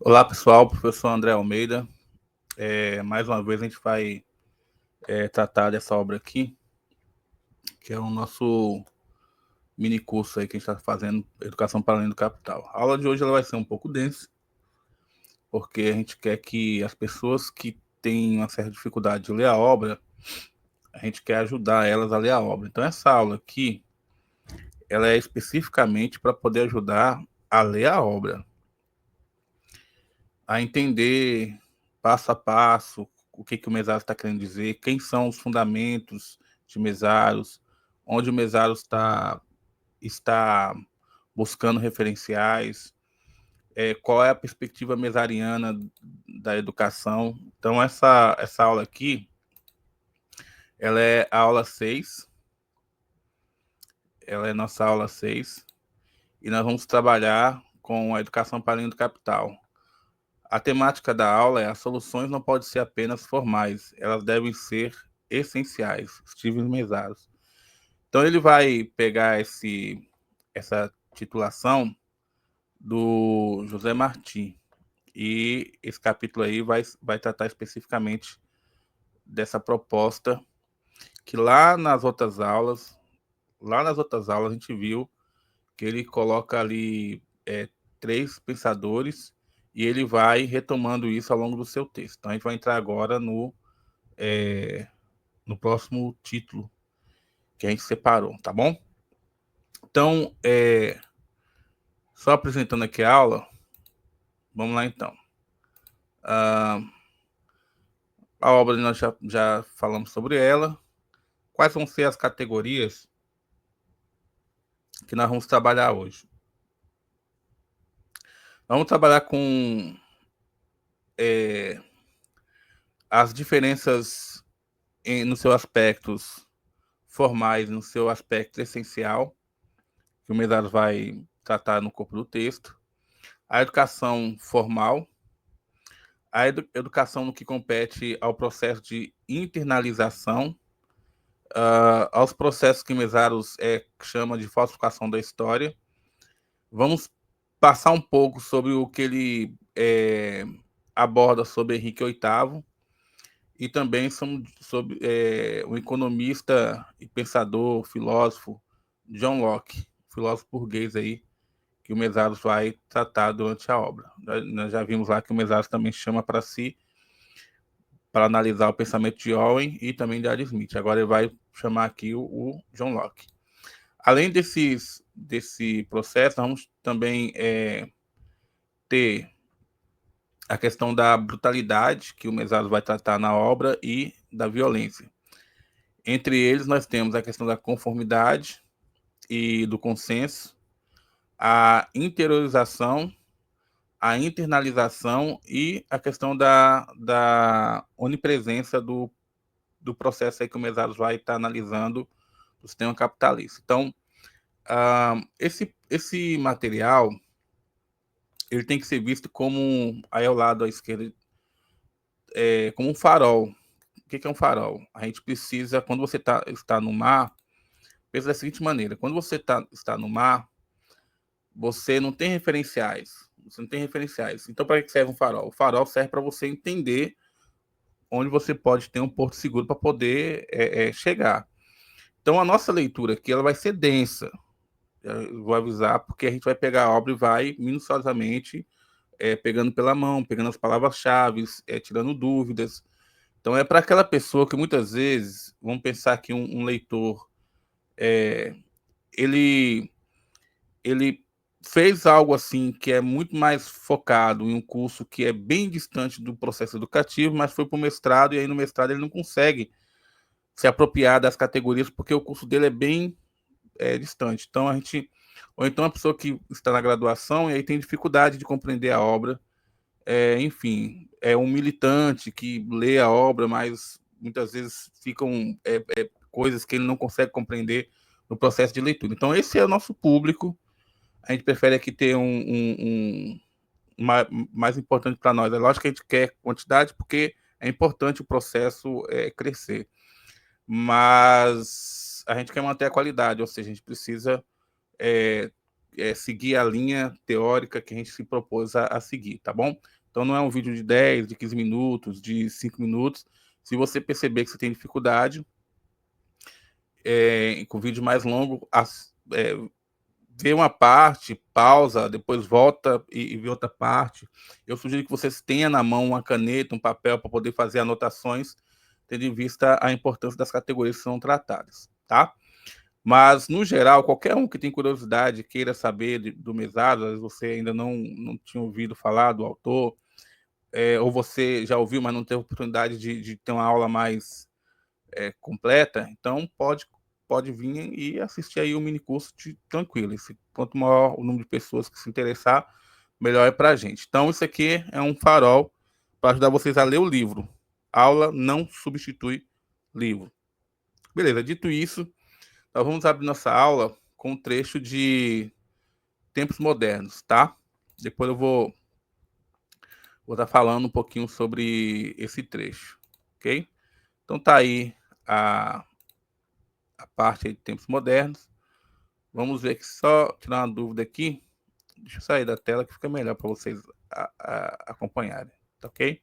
Olá, pessoal, professor André Almeida. Mais uma vez a gente vai tratar dessa obra aqui, que é o nosso mini curso aí que a gente está fazendo, Educação para Além do Capital. A aula de hoje ela vai ser um pouco densa, porque a gente quer que as pessoas que têm uma certa dificuldade de ler a obra, a gente quer ajudar elas a ler a obra. Então essa aula aqui, ela é especificamente para poder ajudar a ler a obra, a entender passo a passo o que o mesário está querendo dizer, quem são os fundamentos de mesários, onde o mesário está buscando referenciais, qual é a perspectiva mesariana da educação. Então, essa aula aqui, ela é a aula 6, ela é nossa aula 6, e nós vamos trabalhar com a educação para além do capital. A temática da aula é: as soluções não podem ser apenas formais, elas devem ser essenciais. Steven Mesaros. Então ele vai pegar essa titulação do José Martí, e esse capítulo aí vai tratar especificamente dessa proposta que lá nas outras aulas a gente viu que ele coloca ali três pensadores e ele vai retomando isso ao longo do seu texto. Então a gente vai entrar agora no próximo título que a gente separou, tá bom? Então, só apresentando aqui a aula, vamos lá então. A obra nós já falamos sobre ela. Quais vão ser as categorias que nós vamos trabalhar hoje? Vamos trabalhar com as diferenças nos seus aspectos formais, no seu aspecto essencial, que o Mesaros vai tratar no corpo do texto. A educação formal, a educação no que compete ao processo de internalização, aos processos que Mesaros chama de falsificação da história. Vamos passar um pouco sobre o que ele aborda sobre Henrique VIII e também sobre o economista e pensador, filósofo John Locke, filósofo burguês aí, que o Mesaros vai tratar durante a obra. Nós já vimos lá que o Mesaros também chama para si para analisar o pensamento de Owen e também de Adam Smith. Agora ele vai chamar aqui o John Locke. Além desse processo, vamos também ter a questão da brutalidade, que o Mesaros vai tratar na obra, e da violência. Entre eles, nós temos a questão da conformidade e do consenso, a interiorização, a internalização e a questão da onipresença do processo aí que o Mesaros vai estar analisando do sistema capitalista. Então, esse material ele tem que ser visto como, aí ao lado à esquerda, como um farol. O que é um farol? A gente precisa, quando você está no mar, pensa da seguinte maneira: quando você está no mar, você não tem referenciais. Você não tem referenciais. Então, para que serve um farol? O farol serve para você entender onde você pode ter um porto seguro para poder chegar. Então, a nossa leitura aqui ela vai ser densa. Eu vou avisar, porque a gente vai pegar a obra e vai minuciosamente pegando pela mão, pegando as palavras-chave, tirando dúvidas. Então, é para aquela pessoa que muitas vezes, vamos pensar que um leitor, ele fez algo assim que é muito mais focado em um curso que é bem distante do processo educativo, mas foi para o mestrado, e aí no mestrado ele não consegue se apropriar das categorias, porque o curso dele é bem distante. Então, ou então a pessoa que está na graduação e aí tem dificuldade de compreender a obra, enfim, é um militante que lê a obra, mas muitas vezes ficam coisas que ele não consegue compreender no processo de leitura. Então, esse é o nosso público. A gente prefere aqui ter mais importante para nós. É lógico que a gente quer quantidade, porque é importante o processo crescer. Mas a gente quer manter a qualidade, ou seja, a gente precisa seguir a linha teórica que a gente se propôs a seguir, tá bom? Então, não é um vídeo de 10, de 15 minutos, de 5 minutos. Se você perceber que você tem dificuldade, com vídeo mais longo, vê uma parte, pausa, depois volta e vê outra parte. Eu sugiro que vocês tenham na mão uma caneta, um papel para poder fazer anotações, tendo em vista a importância das categorias que são tratadas, tá? Mas, no geral, qualquer um que tem curiosidade, queira saber do mesado, às vezes você ainda não tinha ouvido falar do autor, ou você já ouviu, mas não teve oportunidade de ter uma aula mais completa, então pode vir e assistir aí o mini curso tranquilo. Quanto maior o número de pessoas que se interessar, melhor é para a gente. Então, isso aqui é um farol para ajudar vocês a ler o livro. Aula não substitui livro. Beleza, dito isso, nós vamos abrir nossa aula com um trecho de Tempos Modernos, tá? Depois eu vou estar falando um pouquinho sobre esse trecho, ok? Então tá aí a parte de Tempos Modernos. Vamos ver que só tirar uma dúvida aqui. Deixa eu sair da tela que fica melhor para vocês acompanharem, tá ok?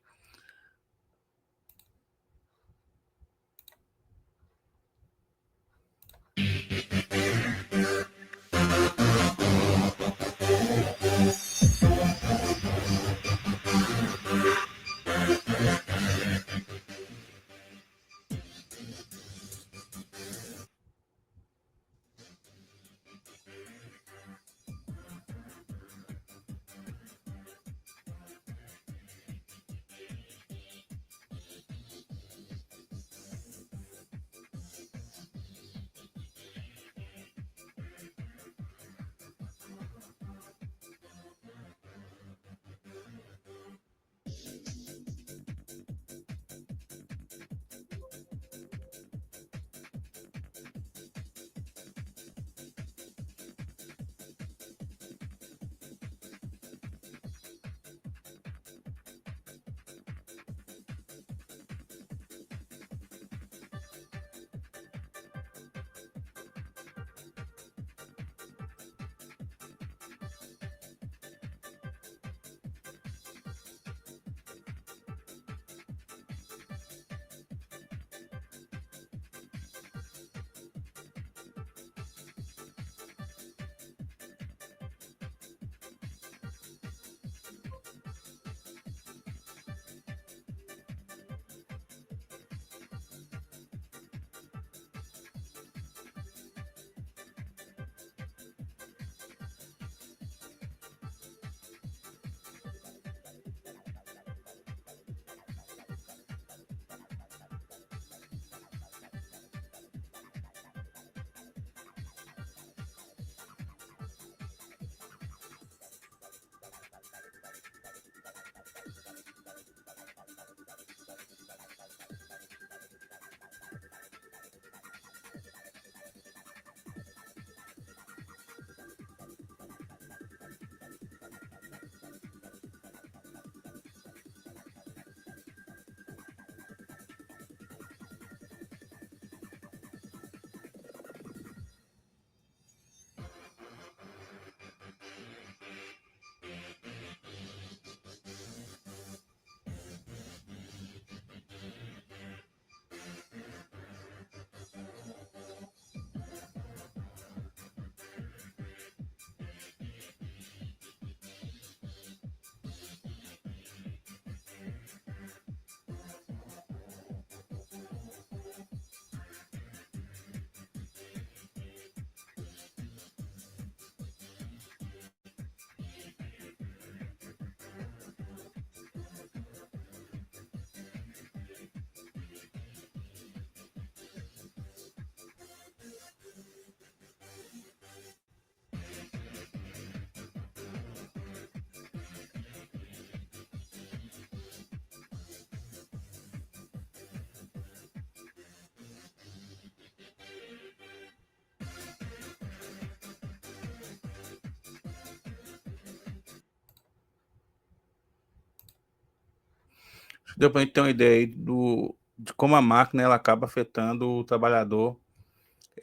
Deu para a gente ter uma ideia aí de como a máquina ela acaba afetando o trabalhador.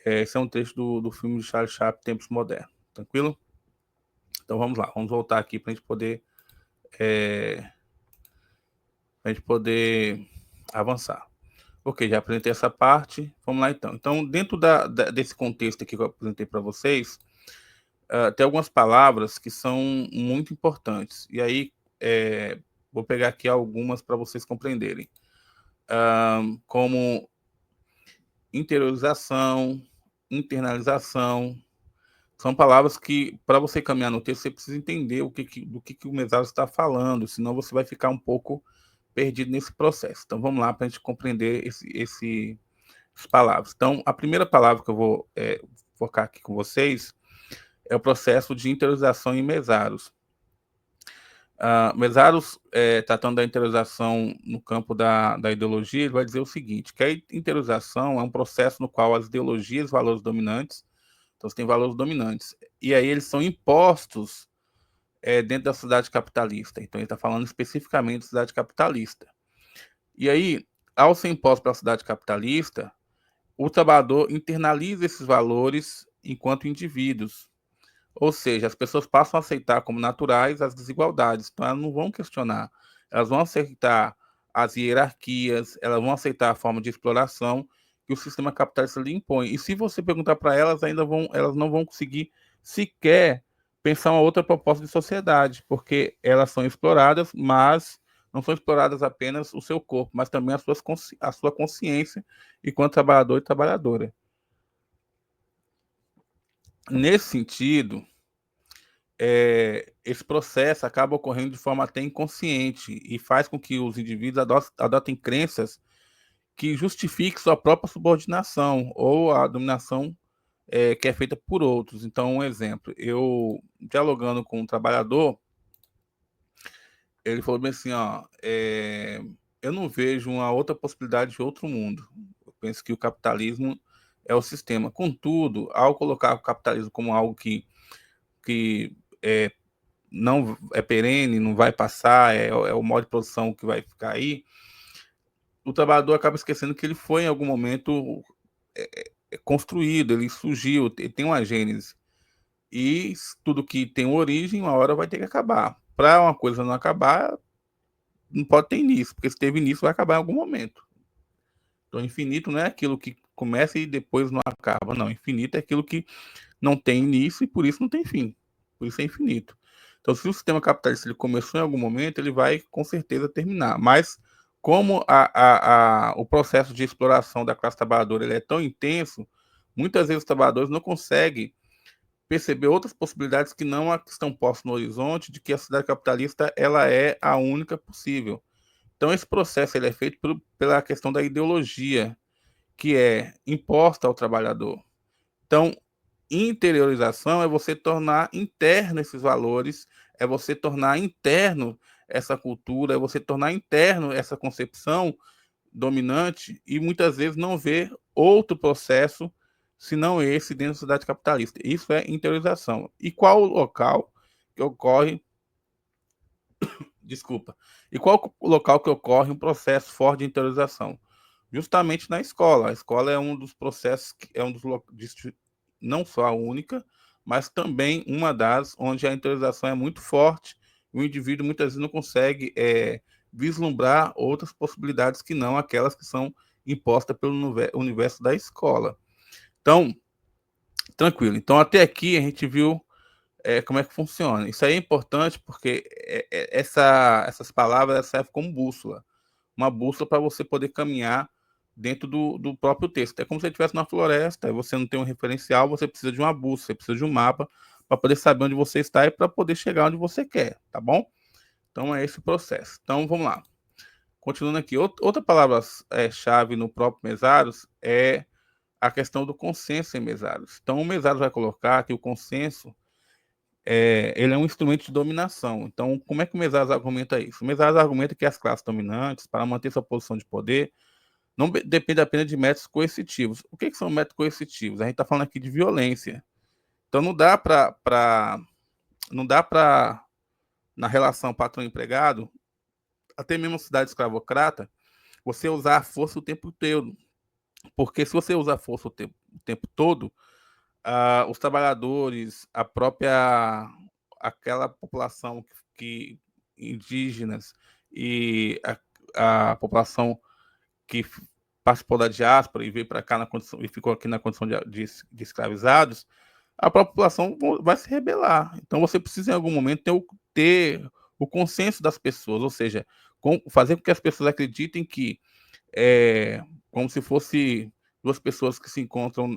Esse é um trecho do filme de Charles Chaplin, Tempos Modernos. Tranquilo? Então vamos lá, vamos voltar aqui para a gente poder para a gente poder avançar. Ok, já apresentei essa parte, vamos lá então. Então, dentro desse contexto aqui que eu apresentei para vocês, tem algumas palavras que são muito importantes. E aí, vou pegar aqui algumas para vocês compreenderem. Como interiorização, internalização, são palavras que, para você caminhar no texto, você precisa entender do que o mesário está falando, senão você vai ficar um pouco perdido nesse processo. Então, vamos lá para a gente compreender essas palavras. Então, a primeira palavra que eu vou focar aqui com vocês é o processo de interiorização em mesários. Mesários, tratando da interiorização no campo da ideologia, ele vai dizer o seguinte, que a interiorização é um processo no qual as ideologias, valores dominantes, então você tem valores dominantes, e aí eles são impostos dentro da sociedade capitalista. Então ele está falando especificamente da sociedade capitalista. E aí, ao ser imposto pela sociedade capitalista, o trabalhador internaliza esses valores enquanto indivíduos. Ou seja, as pessoas passam a aceitar como naturais as desigualdades, então elas não vão questionar, elas vão aceitar as hierarquias, elas vão aceitar a forma de exploração que o sistema capitalista lhe impõe. E se você perguntar para elas, elas não vão conseguir sequer pensar uma outra proposta de sociedade, porque elas são exploradas, mas não são exploradas apenas o seu corpo, mas também a sua consciência enquanto trabalhador e trabalhadora. Nesse sentido, esse processo acaba ocorrendo de forma até inconsciente e faz com que os indivíduos adotem crenças que justifiquem sua própria subordinação ou a dominação que é feita por outros. Então, um exemplo, eu dialogando com um trabalhador, ele falou bem assim, ó, eu não vejo uma outra possibilidade de outro mundo. Eu penso que o capitalismo é o sistema. Contudo, ao colocar o capitalismo como algo que não é perene, não vai passar, é o modo de produção que vai ficar aí, o trabalhador acaba esquecendo que ele foi em algum momento construído, ele surgiu, ele tem uma gênese. E tudo que tem origem, uma hora vai ter que acabar. Para uma coisa não acabar, não pode ter início, porque se teve início, vai acabar em algum momento. Então, infinito não é aquilo que começa e depois não acaba, não. Infinito é aquilo que não tem início e por isso não tem fim. Por isso é infinito. Então, se o sistema capitalista ele começou em algum momento, ele vai com certeza terminar. Mas como o processo de exploração da classe trabalhadora ele é tão intenso, muitas vezes os trabalhadores não conseguem perceber outras possibilidades que não a que estão postas no horizonte de que a sociedade capitalista ela é a única possível. Então, esse processo ele é feito pela questão da ideologia que é imposta ao trabalhador. Então, interiorização é você tornar interno esses valores, é você tornar interno essa cultura, é você tornar interno essa concepção dominante e muitas vezes não ver outro processo senão esse dentro da sociedade capitalista. Isso é interiorização. E qual o local que ocorre, desculpa, e qual o local que ocorre um processo forte de interiorização? Justamente na escola. A escola é um dos processos, é um dos não só a única, mas também uma das onde a interiorização é muito forte. O indivíduo muitas vezes não consegue vislumbrar outras possibilidades que não aquelas que são impostas pelo universo da escola. Então, tranquilo. Então, até aqui a gente viu como é que funciona. Isso aí é importante porque essas palavras servem como bússola. Uma bússola para você poder caminhar dentro do próprio texto. É como se você estivesse na floresta, e você não tem um referencial, você precisa de uma bússola, você precisa de um mapa para poder saber onde você está e para poder chegar onde você quer, tá bom? Então é esse o processo. Então vamos lá. Continuando aqui, outra palavra-chave no próprio Mesários é a questão do consenso em Mesários. Então o Mesários vai colocar que o consenso ele é um instrumento de dominação. Então, como é que o Mesários argumenta isso? O Mesários argumenta que as classes dominantes, para manter sua posição de poder, não depende apenas de métodos coercitivos. O que são métodos coercitivos? A gente está falando aqui de violência. Então não dá para na relação patrão-empregado, até mesmo na cidade escravocrata, você usar a força o tempo todo. Porque se você usar a força o tempo todo, os trabalhadores, a própria aquela população que indígenas e a população que participou da diáspora e veio para cá na condição, e ficou aqui na condição de escravizados, a própria população vai se rebelar. Então você precisa, em algum momento, ter o consenso das pessoas, ou seja, fazer com que as pessoas acreditem que como se fosse duas pessoas que se encontram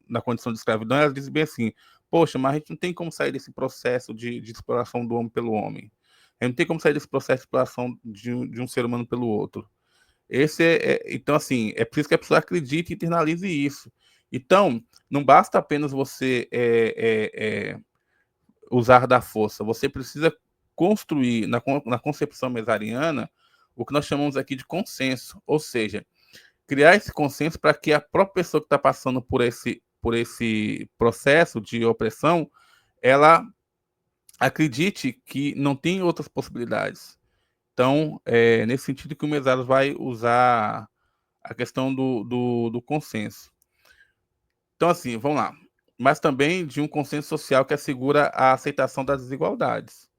na condição de escravidão, elas dizem bem assim, poxa, mas a gente não tem como sair desse processo de exploração do homem pelo homem. A gente não tem como sair desse processo de exploração de um ser humano pelo outro. Então, assim, é por isso que a pessoa acredite e internalize isso. Então, não basta apenas você usar da força, você precisa construir, na concepção mesariana, o que nós chamamos aqui de consenso, ou seja, criar esse consenso para que a própria pessoa que está passando por esse processo de opressão, ela acredite que não tem outras possibilidades. Então, nesse sentido que o Mesaros vai usar a questão do consenso. Então, assim, vamos lá. Mas também de um consenso social que assegura a aceitação das desigualdades.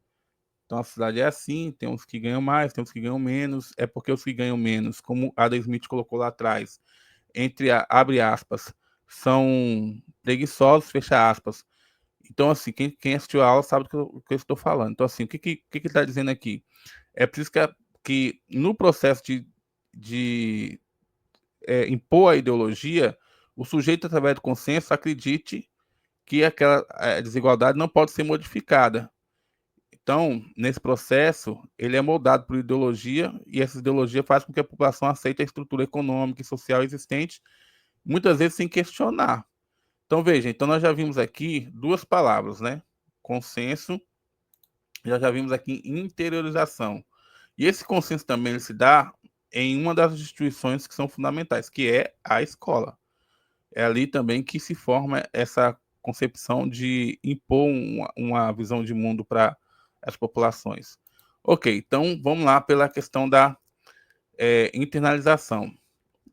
Então, a sociedade é assim, tem uns que ganham mais, tem uns que ganham menos, é porque os que ganham menos, como Adam Smith colocou lá atrás, abre aspas, são preguiçosos, fecha aspas. Então, assim, quem assistiu a aula sabe do que eu estou falando. Então, assim, o que ele está dizendo aqui? É por isso que no processo de impor a ideologia, o sujeito, através do consenso, acredite que aquela desigualdade não pode ser modificada. Então, nesse processo, ele é moldado por ideologia, e essa ideologia faz com que a população aceite a estrutura econômica e social existente, muitas vezes sem questionar. Então, veja, então nós já vimos aqui duas palavras, né? Consenso, já vimos aqui interiorização. E esse consenso também ele se dá em uma das instituições que são fundamentais, que é a escola. É ali também que se forma essa concepção de impor uma visão de mundo para as populações. Ok, então vamos lá pela questão da internalização.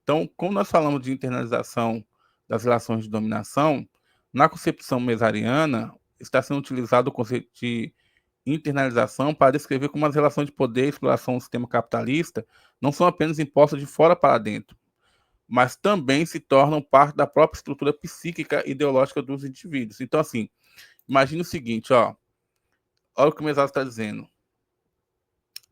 Então, como nós falamos de internalização das relações de dominação, na concepção mesariana está sendo utilizado o conceito de internalização para descrever como as relações de poder e exploração do sistema capitalista não são apenas impostas de fora para dentro, mas também se tornam parte da própria estrutura psíquica e ideológica dos indivíduos. Então, assim, imagine o seguinte, ó, olha o que o Mesaros está dizendo.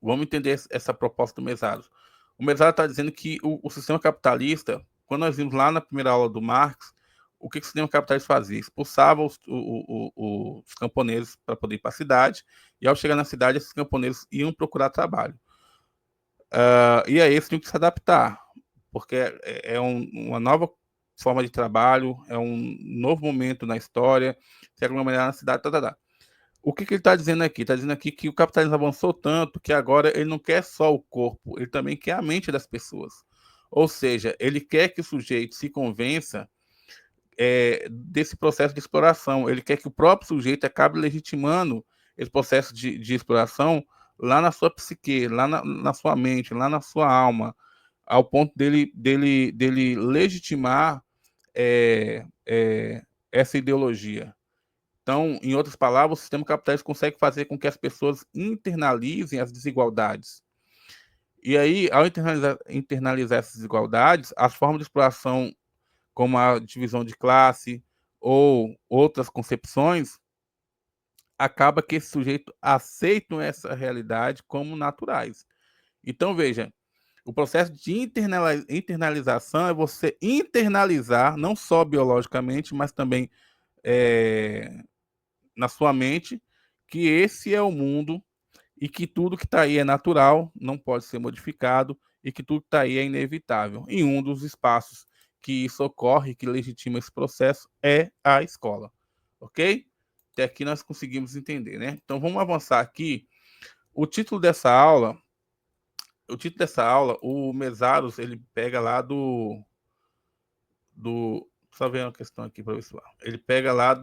Vamos entender essa proposta do Mesaros. O Mesaros está dizendo que o sistema capitalista, quando nós vimos lá na primeira aula do Marx, o que o sistema capitalista fazia? Expulsava os camponeses para poder ir para a cidade, e ao chegar na cidade, esses camponeses iam procurar trabalho. E aí eles tinham que se adaptar, porque uma nova forma de trabalho, é um novo momento na história, de alguma maneira na cidade, O que ele está dizendo aqui? Está dizendo aqui que o capitalismo avançou tanto que agora ele não quer só o corpo, ele também quer a mente das pessoas. Ou seja, ele quer que o sujeito se convença desse processo de exploração. Ele quer que o próprio sujeito acabe legitimando esse processo de exploração lá na sua psique, lá na sua mente, lá na sua alma, ao ponto dele legitimar essa ideologia. Então, em outras palavras, o sistema capitalista consegue fazer com que as pessoas internalizem as desigualdades. E aí, ao internalizar essas desigualdades, as formas de exploração, como a divisão de classe ou outras concepções, acaba que esse sujeito aceitam essa realidade como naturais. Então, veja, o processo de internalização é você internalizar, não só biologicamente, mas também na sua mente, que esse é o mundo e que tudo que está aí é natural, não pode ser modificado, e que tudo que está aí é inevitável. E um dos espaços que isso ocorre, que legitima esse processo, é a escola. Ok? Até aqui nós conseguimos entender, né? Então vamos avançar aqui. O título dessa aula, o Mesaros, ele pega lá só ver uma questão aqui para ver se lá. Ele pega lá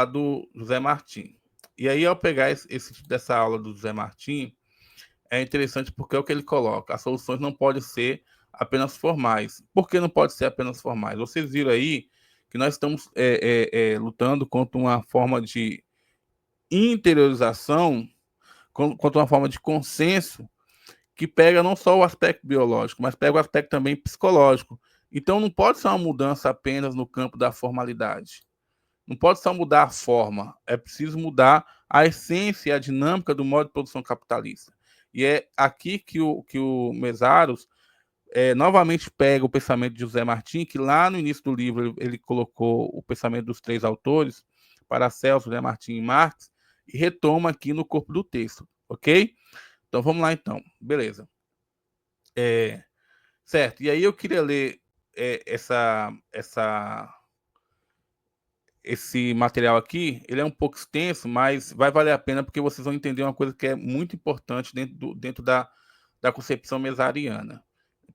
do José Martim. E aí, ao pegar dessa aula do José Martim, é interessante porque é o que ele coloca. As soluções não podem ser apenas formais. Por que não pode ser apenas formais? Vocês viram aí que nós estamos lutando contra uma forma de interiorização quanto uma forma de consenso que pega não só o aspecto biológico, mas pega o aspecto também psicológico. Então, não pode ser uma mudança apenas no campo da formalidade. Não pode só mudar a forma, é preciso mudar a essência e a dinâmica do modo de produção capitalista. E é aqui que o Mesaros novamente pega o pensamento de José Martim, que lá no início do livro ele colocou o pensamento dos três autores, Paracelso, José Martim e Marx, e retoma aqui no corpo do texto, ok? Então vamos lá então, beleza. Certo, e aí eu queria ler esse material aqui. Ele é um pouco extenso, mas vai valer a pena porque vocês vão entender uma coisa que é muito importante dentro da concepção mesariana.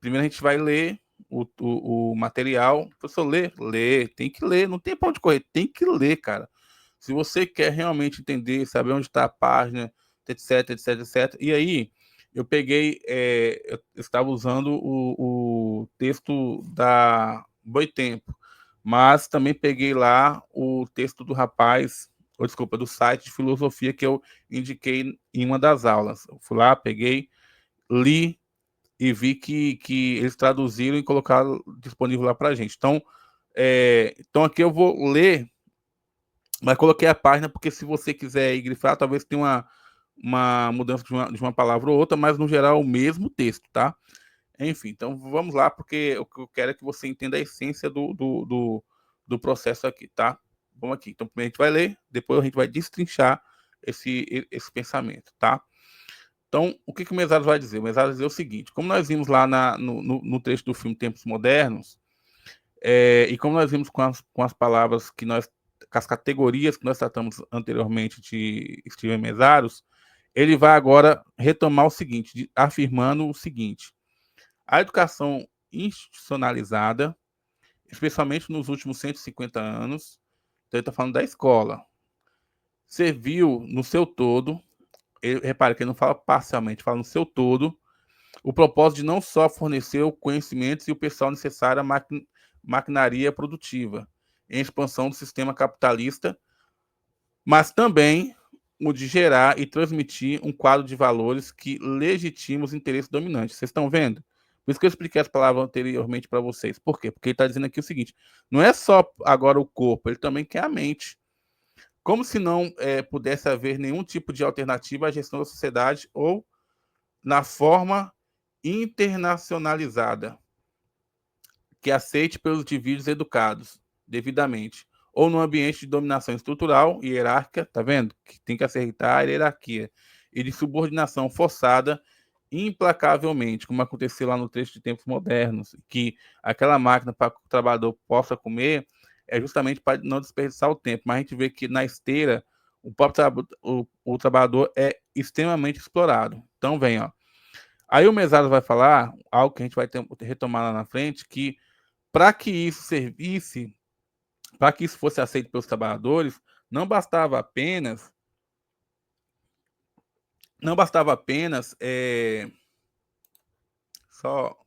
Primeiro a gente vai ler o material. Professor, ler, tem que ler, não tem para onde correr, tem que ler, cara. Se você quer realmente entender, saber onde está a página, etc, etc, etc. E aí, eu peguei, eu estava usando o texto da Boitempo, mas também peguei lá o texto do rapaz, ou desculpa, do site de filosofia que eu indiquei em uma das aulas. Eu fui lá, peguei, li e vi que eles traduziram e colocaram disponível lá para a gente. Então aqui eu vou ler, mas coloquei a página porque se você quiser ir grifar, talvez tenha uma mudança de uma palavra ou outra, mas no geral é o mesmo texto, tá? Enfim, então vamos lá, porque o que eu quero é que você entenda a essência do processo aqui, tá? Vamos aqui. Então, primeiro a gente vai ler, depois a gente vai destrinchar esse pensamento, tá? Então, o que o Mesaros vai dizer? O Mesaros vai dizer o seguinte: como nós vimos lá no trecho do filme Tempos Modernos, e como nós vimos com as palavras com as categorias que nós tratamos anteriormente de Steven Mesaros, ele vai agora retomar o seguinte, afirmando o seguinte: a educação institucionalizada, especialmente nos últimos 150 anos, então ele está falando da escola, serviu no seu todo, repare que ele não fala parcialmente, fala no seu todo, o propósito de não só fornecer o conhecimento e o pessoal necessário à maquinaria produtiva, em expansão do sistema capitalista, mas também o de gerar e transmitir um quadro de valores que legitima os interesses dominantes. Vocês estão vendo? Por isso que eu expliquei as palavras anteriormente para vocês. Por quê? Porque ele está dizendo aqui o seguinte: não é só agora o corpo, ele também quer a mente. Como se não pudesse haver nenhum tipo de alternativa à gestão da sociedade ou na forma internacionalizada que aceite pelos indivíduos educados devidamente, ou no ambiente de dominação estrutural e hierárquica, tá vendo? Que tem que aceitar a hierarquia, e de subordinação forçada implacavelmente, como aconteceu lá no trecho de Tempos Modernos, que aquela máquina para que o trabalhador possa comer é justamente para não desperdiçar o tempo, mas a gente vê que na esteira o próprio o trabalhador é extremamente explorado. Então vem, ó. Aí o Mesaros vai falar algo que a gente vai retomar lá na frente, que para que isso servisse, para que isso fosse aceito pelos trabalhadores, não bastava apenas, não bastava apenas só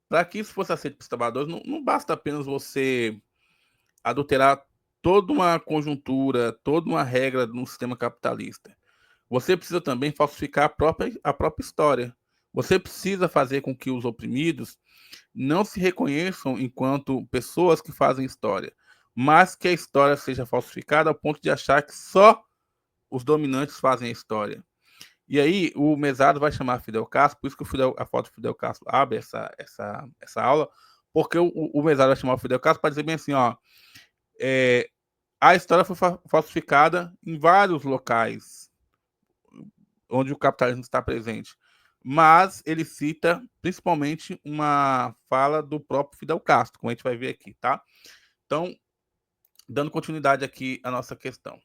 para que isso fosse aceito pelos trabalhadores, não basta apenas você adulterar toda uma conjuntura, toda uma regra no sistema capitalista. Você precisa também falsificar a própria história. Você precisa fazer com que os oprimidos não se reconheçam enquanto pessoas que fazem história, mas que a história seja falsificada ao ponto de achar que só os dominantes fazem a história. E aí o Mesado vai chamar Fidel Castro, por isso que a foto do Fidel Castro abre essa aula, porque o Mesado vai chamar o Fidel Castro para dizer bem assim, ó, a história foi falsificada em vários locais onde o capitalismo está presente. Mas ele cita principalmente uma fala do próprio Fidel Castro, como a gente vai ver aqui, tá? Então, dando continuidade aqui à nossa questão.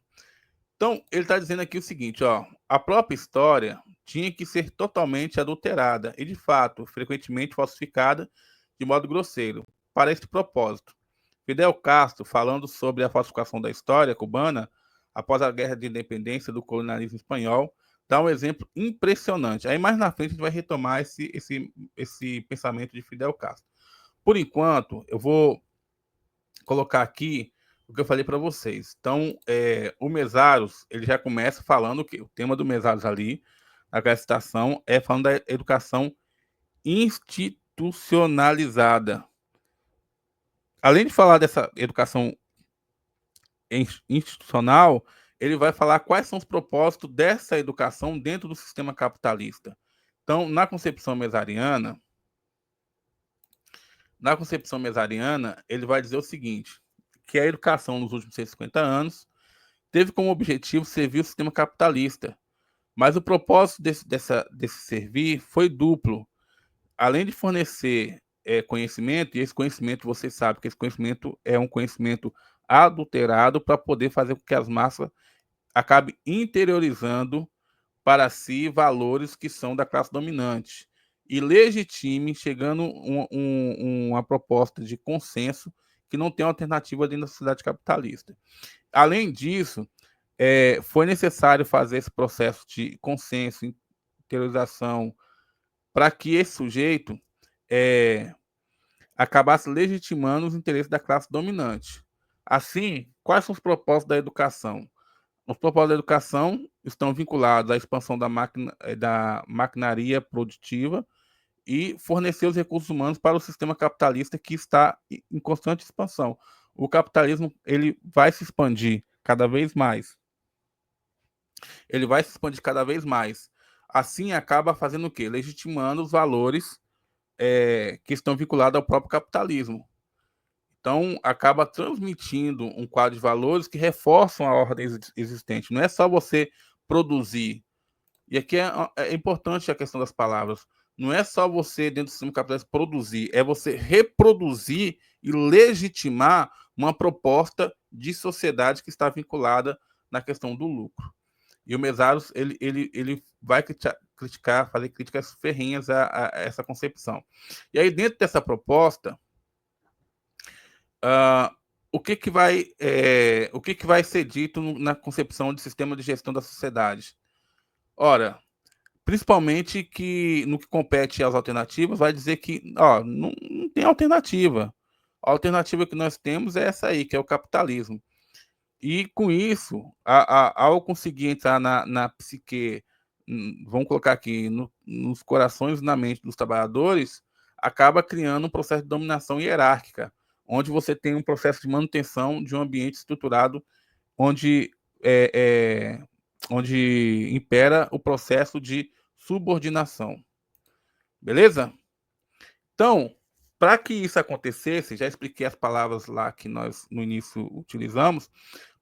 Então, ele está dizendo aqui o seguinte, ó, a própria história tinha que ser totalmente adulterada e, de fato, frequentemente falsificada de modo grosseiro, para este propósito. Fidel Castro, falando sobre a falsificação da história cubana após a Guerra de Independência do colonialismo espanhol, dá um exemplo impressionante. Aí mais na frente a gente vai retomar esse pensamento de Fidel Castro. Por enquanto, eu vou colocar aqui o que eu falei para vocês. Então, o Mesaros, ele já começa falando que o tema do Mesaros ali, a citação, é falando da educação institucionalizada. Além de falar dessa educação institucional, ele vai falar quais são os propósitos dessa educação dentro do sistema capitalista. Então, na concepção mesariana, ele vai dizer o seguinte, que a educação nos últimos 150 anos teve como objetivo servir o sistema capitalista, mas o propósito desse servir foi duplo. Além de fornecer conhecimento, e esse conhecimento, você sabe que esse conhecimento é um conhecimento adulterado para poder fazer com que as massas acabem interiorizando para si valores que são da classe dominante e legitime, chegando uma proposta de consenso que não tem alternativa dentro da sociedade capitalista. Além disso, foi necessário fazer esse processo de consenso, interiorização, para que esse sujeito acabasse legitimando os interesses da classe dominante. Assim, quais são os propósitos da educação? Os propósitos da educação estão vinculados à expansão da maquinaria produtiva e fornecer os recursos humanos para o sistema capitalista que está em constante expansão. O capitalismo ele vai se expandir cada vez mais. Ele vai se expandir cada vez mais. Assim, acaba fazendo o quê? Legitimando os valores que estão vinculados ao próprio capitalismo. Então, acaba transmitindo um quadro de valores que reforçam a ordem existente. Não é só você produzir. E aqui é importante a questão das palavras. Não é só você, dentro do sistema capitalista, produzir, é você reproduzir e legitimar uma proposta de sociedade que está vinculada na questão do lucro. E o Mesaros ele vai criticar, fazer críticas ferrenhas a essa concepção. E aí, dentro dessa proposta, o que vai ser dito na concepção de sistema de gestão da sociedade? Ora, principalmente que no que compete às alternativas, vai dizer que não tem alternativa. A alternativa que nós temos é essa aí, que é o capitalismo. E com isso, ao conseguir entrar na psique, vamos colocar aqui, nos corações e na mente dos trabalhadores, acaba criando um processo de dominação hierárquica, onde você tem um processo de manutenção de um ambiente estruturado onde, é, é, onde impera o processo de subordinação. Beleza? Então, para que isso acontecesse, já expliquei as palavras lá que nós no início utilizamos,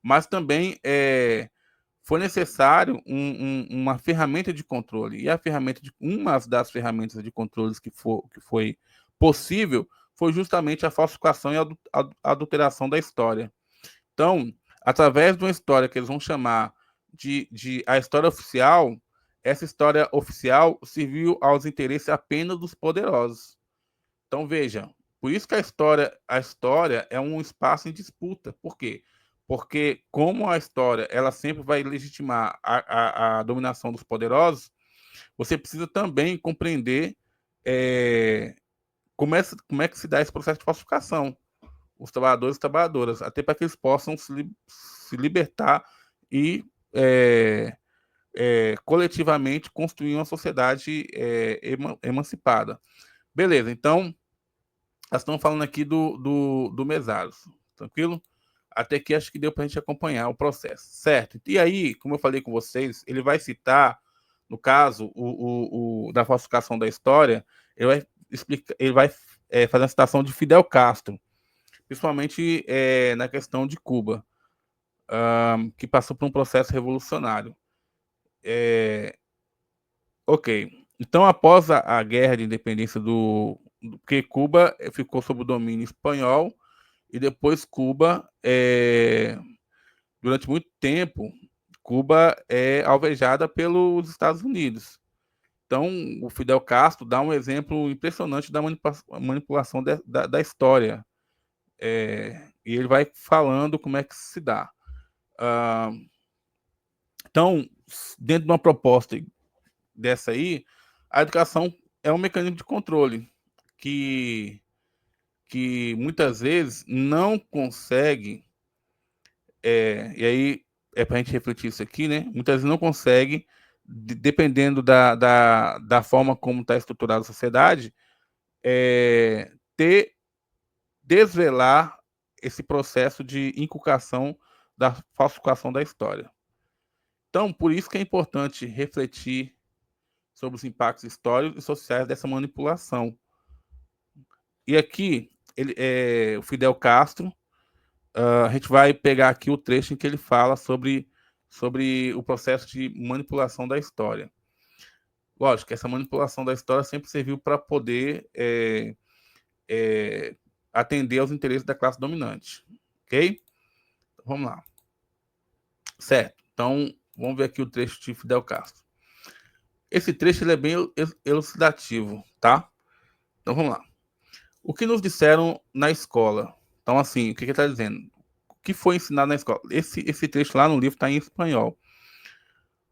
mas também foi necessário uma ferramenta de controle. E uma das ferramentas de controle que foi possível foi justamente a falsificação e a adulteração da história. Então, através de uma história que eles vão chamar de a história oficial, essa história oficial serviu aos interesses apenas dos poderosos. Então, veja, por isso que a história é um espaço em disputa. Por quê? Porque como a história ela sempre vai legitimar a dominação dos poderosos, você precisa também compreender como é que se dá esse processo de falsificação. Os trabalhadores e trabalhadoras, até para que eles possam se libertar e coletivamente construir uma sociedade emancipada. Beleza, então nós estamos falando aqui do Mesaros, tranquilo? Até aqui acho que deu para a gente acompanhar o processo, certo? E aí, como eu falei com vocês, ele vai citar, no caso, da falsificação da história, ele vai fazer a citação de Fidel Castro, principalmente na questão de Cuba, que passou por um processo revolucionário. Ok. Então, após a guerra de independência porque Cuba ficou sob o domínio espanhol, e depois Cuba, durante muito tempo, Cuba é alvejada pelos Estados Unidos. Então, o Fidel Castro dá um exemplo impressionante da manipulação da história. E ele vai falando como é que se dá. Então, dentro de uma proposta dessa aí, a educação é um mecanismo de controle que muitas vezes não consegue e aí é para a gente refletir isso aqui, né? Muitas vezes não consegue, dependendo da forma como está estruturada a sociedade, ter, desvelar esse processo de inculcação da falsificação da história. Então, por isso que é importante refletir sobre os impactos históricos e sociais dessa manipulação. E aqui, o Fidel Castro, a gente vai pegar aqui o trecho em que ele fala sobre o processo de manipulação da história. Lógico que essa manipulação da história sempre serviu para poder atender aos interesses da classe dominante. Ok? Então, vamos lá. Certo. Então, vamos ver aqui o trecho de Fidel Castro. Esse trecho ele é bem elucidativo, tá? Então, vamos lá. O que nos disseram na escola? Então, assim, o que ele está dizendo? O que foi ensinado na escola? Esse trecho lá no livro está em espanhol.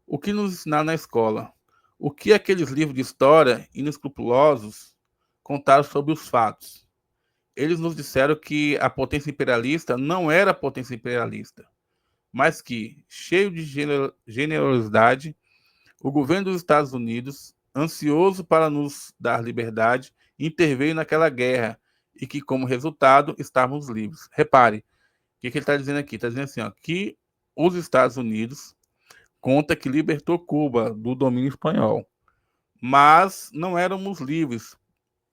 O que nos ensinaram na escola? O que aqueles livros de história inescrupulosos contaram sobre os fatos? Eles nos disseram que a potência imperialista não era a potência imperialista, mas que, cheio de generosidade, o governo dos Estados Unidos, ansioso para nos dar liberdade, interveio naquela guerra e que, como resultado, estávamos livres. Repare, o que ele está dizendo aqui? Está dizendo assim, ó, que os Estados Unidos conta que libertou Cuba do domínio espanhol, mas não éramos livres,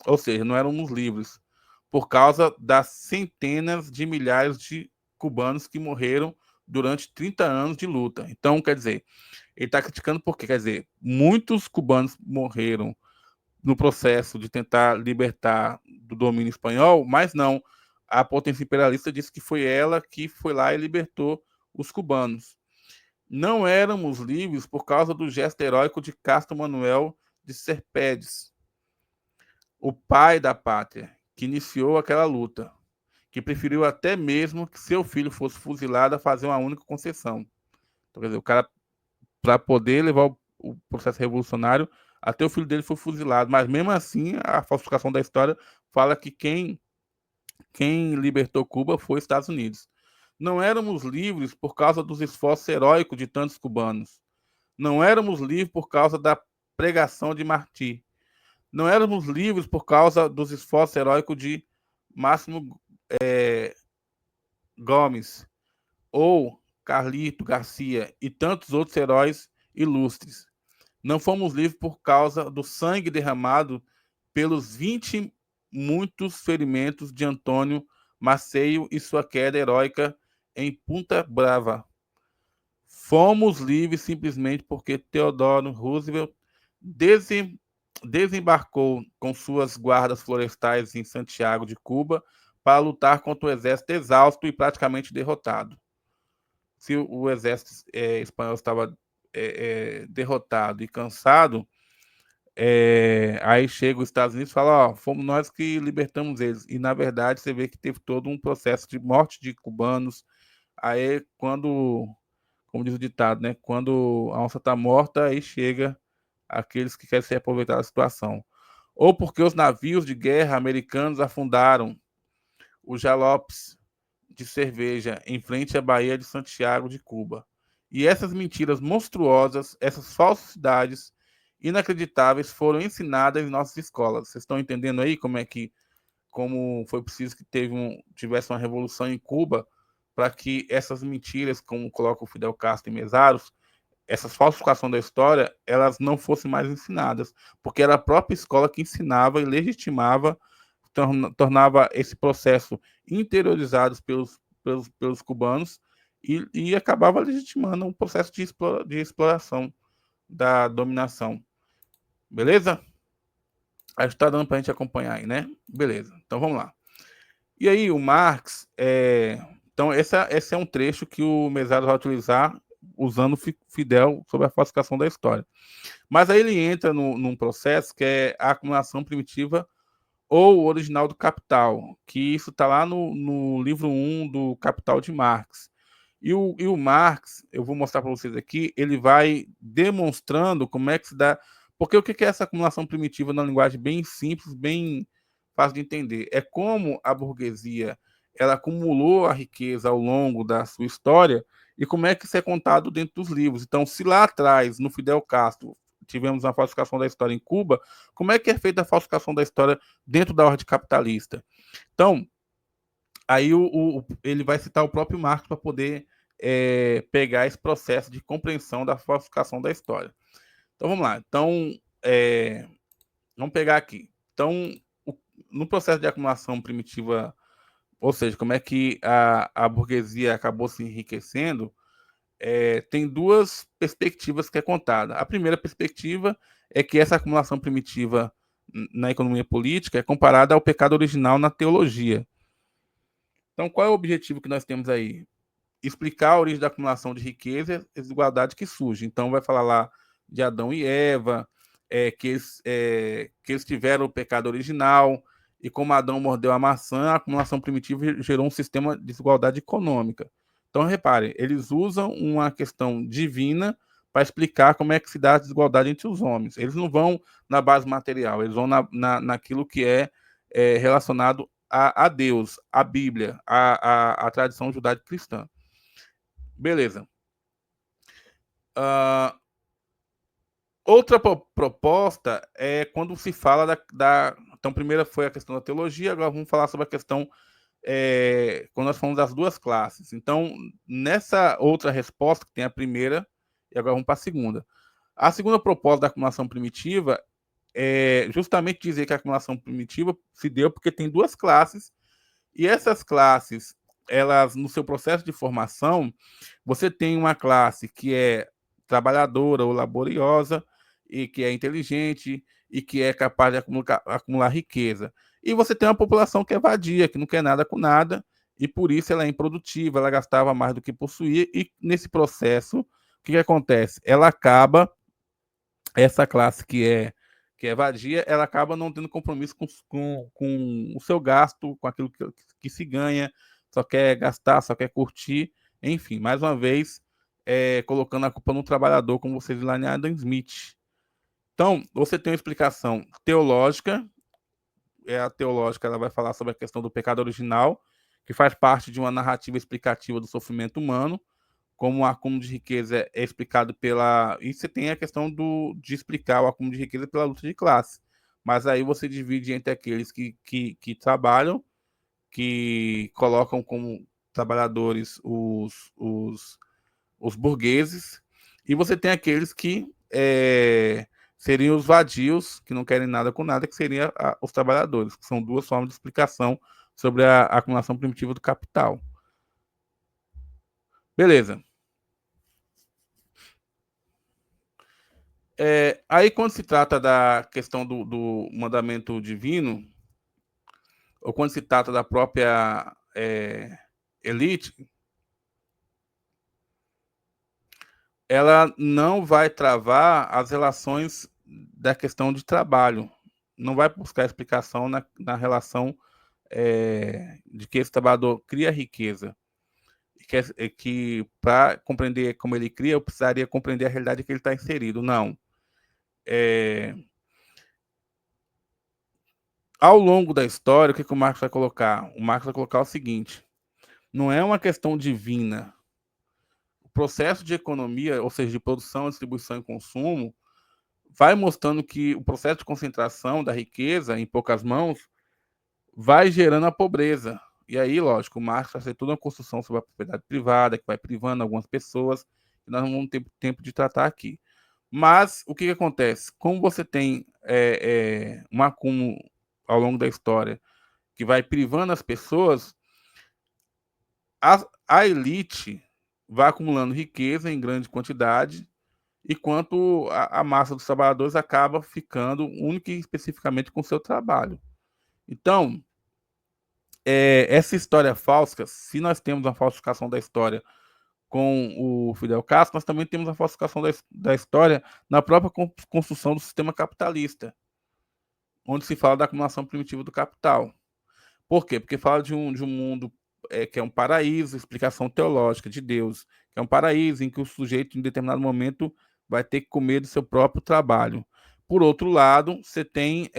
ou seja, não éramos livres por causa das centenas de milhares de cubanos que morreram durante 30 anos de luta. Então, quer dizer, ele está criticando porque, quer dizer, muitos cubanos morreram no processo de tentar libertar do domínio espanhol, mas não. A potência imperialista disse que foi ela que foi lá e libertou os cubanos. Não éramos livres por causa do gesto heróico de Castro Manuel de Cerpedes, o pai da pátria, que iniciou aquela luta, que preferiu até mesmo que seu filho fosse fuzilado a fazer uma única concessão. Então, quer dizer, o cara, para poder levar o processo revolucionário, até o filho dele foi fuzilado. Mas mesmo assim, a falsificação da história fala que quem libertou Cuba foi os Estados Unidos. Não éramos livres por causa dos esforços heróicos de tantos cubanos. Não éramos livres por causa da pregação de Martí. Não éramos livres por causa dos esforços heróicos de Máximo Gomes ou Carlito Garcia e tantos outros heróis ilustres. Não fomos livres por causa do sangue derramado pelos 20 muitos ferimentos de Antônio Maceió e sua queda heróica em Punta Brava. Fomos livres simplesmente porque Theodore Roosevelt desembarcou com suas guardas florestais em Santiago de Cuba para lutar contra o exército exausto e praticamente derrotado. Se o exército espanhol estava derrotado e cansado, aí chega os Estados Unidos e fala, ó, fomos nós que libertamos eles. E, na verdade, você vê que teve todo um processo de morte de cubanos. Aí, como diz o ditado, né? Quando a onça está morta, aí chega aqueles que querem se aproveitar da situação. Ou porque os navios de guerra americanos afundaram os jalopes de cerveja em frente à Baía de Santiago de Cuba. E essas mentiras monstruosas, essas falsidades inacreditáveis foram ensinadas em nossas escolas. Vocês estão entendendo aí como foi preciso que tivesse uma revolução em Cuba para que essas mentiras, como coloca o Fidel Castro e Mesaros, essas falsificações da história, elas não fossem mais ensinadas, porque era a própria escola que ensinava e legitimava, tornava esse processo interiorizado pelos cubanos e acabava legitimando um processo de exploração da dominação. Beleza? Acho que está dando para a gente acompanhar aí, né? Beleza, então vamos lá. E aí, o Marx, então esse é um trecho que o Mesaros vai utilizar usando Fidel sobre a falsificação da história. Mas aí ele entra num processo que é a acumulação primitiva ou original do Capital, que isso está lá no livro 1 do Capital de Marx. E o Marx, eu vou mostrar para vocês aqui, ele vai demonstrando como é que se dá. Porque o que é essa acumulação primitiva na linguagem bem simples, bem fácil de entender? É como a burguesia ela acumulou a riqueza ao longo da sua história e como é que isso é contado dentro dos livros. Então, se lá atrás, no Fidel Castro, tivemos a falsificação da história em Cuba, como é que é feita a falsificação da história dentro da ordem capitalista? Então, aí ele vai citar o próprio Marx para poder pegar esse processo de compreensão da falsificação da história. Então, vamos lá. Então, vamos pegar aqui. Então, no processo de acumulação primitiva, ou seja, como é que a burguesia acabou se enriquecendo, tem duas perspectivas que é contada. A primeira perspectiva é que essa acumulação primitiva na economia política é comparada ao pecado original na teologia. Então, qual é o objetivo que nós temos aí? Explicar a origem da acumulação de riqueza e desigualdade que surge. Então, vai falar lá de Adão e Eva, que eles tiveram o pecado original, e como Adão mordeu a maçã, a acumulação primitiva gerou um sistema de desigualdade econômica. Então, repare, eles usam uma questão divina para explicar como é que se dá a desigualdade entre os homens. Eles não vão na base material, eles vão naquilo que é relacionado a Deus, a Bíblia, a tradição judaico-cristã. Beleza. Uh, outra proposta é quando se fala Então, primeiro foi a questão da teologia, agora vamos falar sobre a questão quando nós falamos das duas classes. Então, nessa outra resposta, que tem a primeira, e agora vamos para a segunda. A segunda proposta da acumulação primitiva é justamente dizer que a acumulação primitiva se deu porque tem duas classes, e essas classes, elas, no seu processo de formação, você tem uma classe que é trabalhadora ou laboriosa, e que é inteligente, e que é capaz de acumular riqueza. E você tem uma população que é vadia, que não quer nada com nada, e por isso ela é improdutiva, ela gastava mais do que possuía, e nesse processo, o que acontece? Essa classe que é vadia, ela acaba não tendo compromisso com o seu gasto, com aquilo que se ganha, só quer gastar, só quer curtir, enfim, mais uma vez, colocando a culpa no trabalhador, como vocês lá em Adam Smith. Então, você tem uma explicação teológica, a teológica ela vai falar sobre a questão do pecado original, que faz parte de uma narrativa explicativa do sofrimento humano, como o acúmulo de riqueza é explicado pela. E você tem a questão de explicar o acúmulo de riqueza pela luta de classe. Mas aí você divide entre aqueles que trabalham, que colocam como trabalhadores os burgueses, e você tem aqueles que seriam os vadios, que não querem nada com nada, que seriam os trabalhadores, que são duas formas de explicação sobre a acumulação primitiva do capital. Beleza. Aí, quando se trata da questão do mandamento divino, ou quando se trata da própria elite, ela não vai travar as relações da questão de trabalho, não vai buscar explicação na relação de que esse trabalhador cria riqueza, que para compreender como ele cria, eu precisaria compreender a realidade que ele está inserido. Não. Ao longo da história, o que o Marx vai colocar? O Marx vai colocar o seguinte: não é uma questão divina. O processo de economia, ou seja, de produção, distribuição e consumo, vai mostrando que o processo de concentração da riqueza em poucas mãos vai gerando a pobreza. E aí, lógico, o Marx vai ser toda uma construção sobre a propriedade privada, que vai privando algumas pessoas, que nós não vamos ter tempo de tratar aqui. Mas o que acontece? Como você tem um acúmulo ao longo da história que vai privando as pessoas, a elite vai acumulando riqueza em grande quantidade, enquanto a massa dos trabalhadores acaba ficando única e especificamente com o seu trabalho. Então, essa história falsa, se nós temos a falsificação da história com o Fidel Castro, nós também temos a falsificação da história na própria construção do sistema capitalista, onde se fala da acumulação primitiva do capital. Por quê? Porque fala de um mundo que é um paraíso, explicação teológica de Deus, que é um paraíso em que o sujeito, em determinado momento, vai ter que comer do seu próprio trabalho. Por outro lado, você tem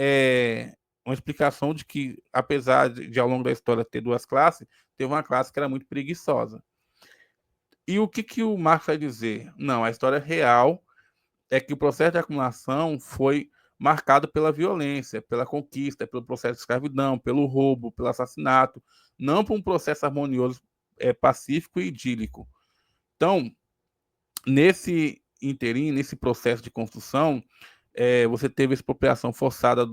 uma explicação de que, apesar de ao longo da história ter duas classes, teve uma classe que era muito preguiçosa. E o que o Marx vai dizer? Não, a história real é que o processo de acumulação foi marcado pela violência, pela conquista, pelo processo de escravidão, pelo roubo, pelo assassinato, não por um processo harmonioso, pacífico e idílico. Então, nesse interim, nesse processo de construção, você teve a expropriação forçada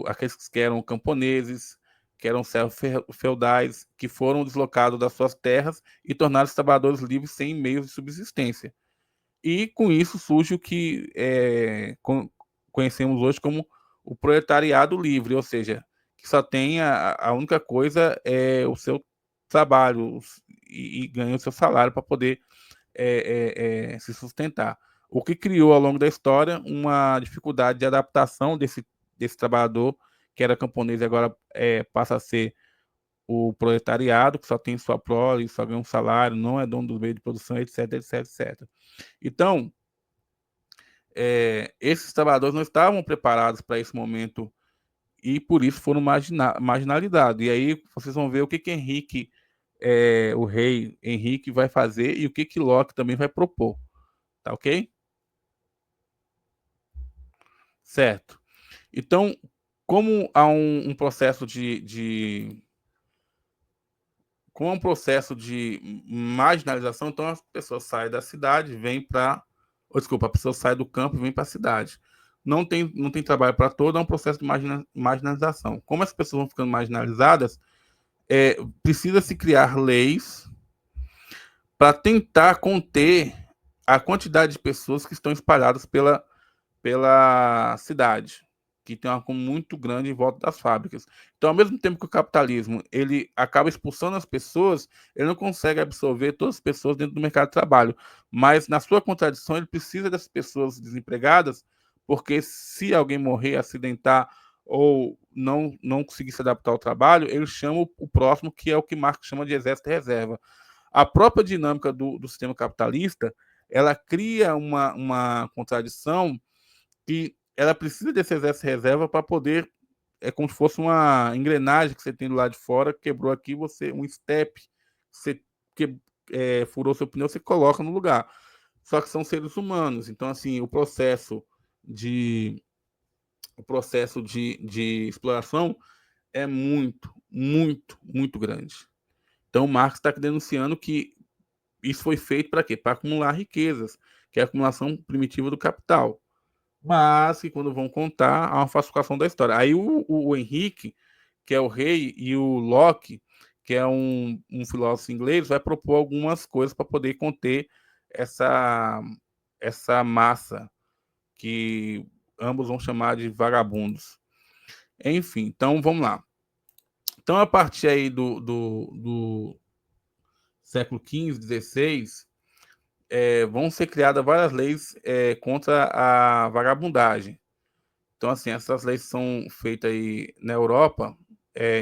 aqueles que eram camponeses, que eram servos feudais, que foram deslocados das suas terras e tornaram-se trabalhadores livres sem meios de subsistência. E com isso surge o que conhecemos hoje como o proletariado livre, ou seja, que só tem a única coisa é o seu trabalho e ganha o seu salário para poder se sustentar. O que criou ao longo da história uma dificuldade de adaptação desse trabalhador que era camponês e agora passa a ser o proletariado, que só tem sua prole, só ganha um salário, não é dono do meio de produção, etc, etc, etc. Então, esses trabalhadores não estavam preparados para esse momento e por isso foram marginalizados. E aí vocês vão ver o que Henrique, o rei Henrique, vai fazer e o que Locke também vai propor. Tá ok? Certo. Então, como há um processo como é um processo de marginalização, então as pessoas saem da cidade, vêm para. Desculpa, a pessoa sai do campo e vem para a cidade. Não tem trabalho para todo, é um processo de marginalização. Como as pessoas vão ficando marginalizadas, precisa se criar leis para tentar conter a quantidade de pessoas que estão espalhadas pela cidade, que tem uma comum muito grande em volta das fábricas. Então, ao mesmo tempo que o capitalismo ele acaba expulsando as pessoas, ele não consegue absorver todas as pessoas dentro do mercado de trabalho. Mas, na sua contradição, ele precisa dessas pessoas desempregadas, porque se alguém morrer, acidentar ou não conseguir se adaptar ao trabalho, ele chama o próximo, que é o que Marx chama de exército de reserva. A própria dinâmica do sistema capitalista, ela cria uma contradição que ela precisa desse exército de reserva para poder, como se fosse uma engrenagem que você tem do lado de fora, quebrou aqui, um step, você que, furou seu pneu, você coloca no lugar. Só que são seres humanos, então assim, o processo de exploração é muito, muito, muito grande. Então, Marx está denunciando que isso foi feito para quê? Para acumular riquezas, que é a acumulação primitiva do capital. Mas que quando vão contar, há uma falsificação da história. Aí o Henrique, que é o rei, e o Locke, que é um filósofo inglês, vai propor algumas coisas para poder conter essa, essa massa que ambos vão chamar de vagabundos. Enfim, então vamos lá. Então, a partir aí do século XV, XVI, vão ser criadas várias leis contra a vagabundagem. Então, assim, essas leis são feitas aí na Europa,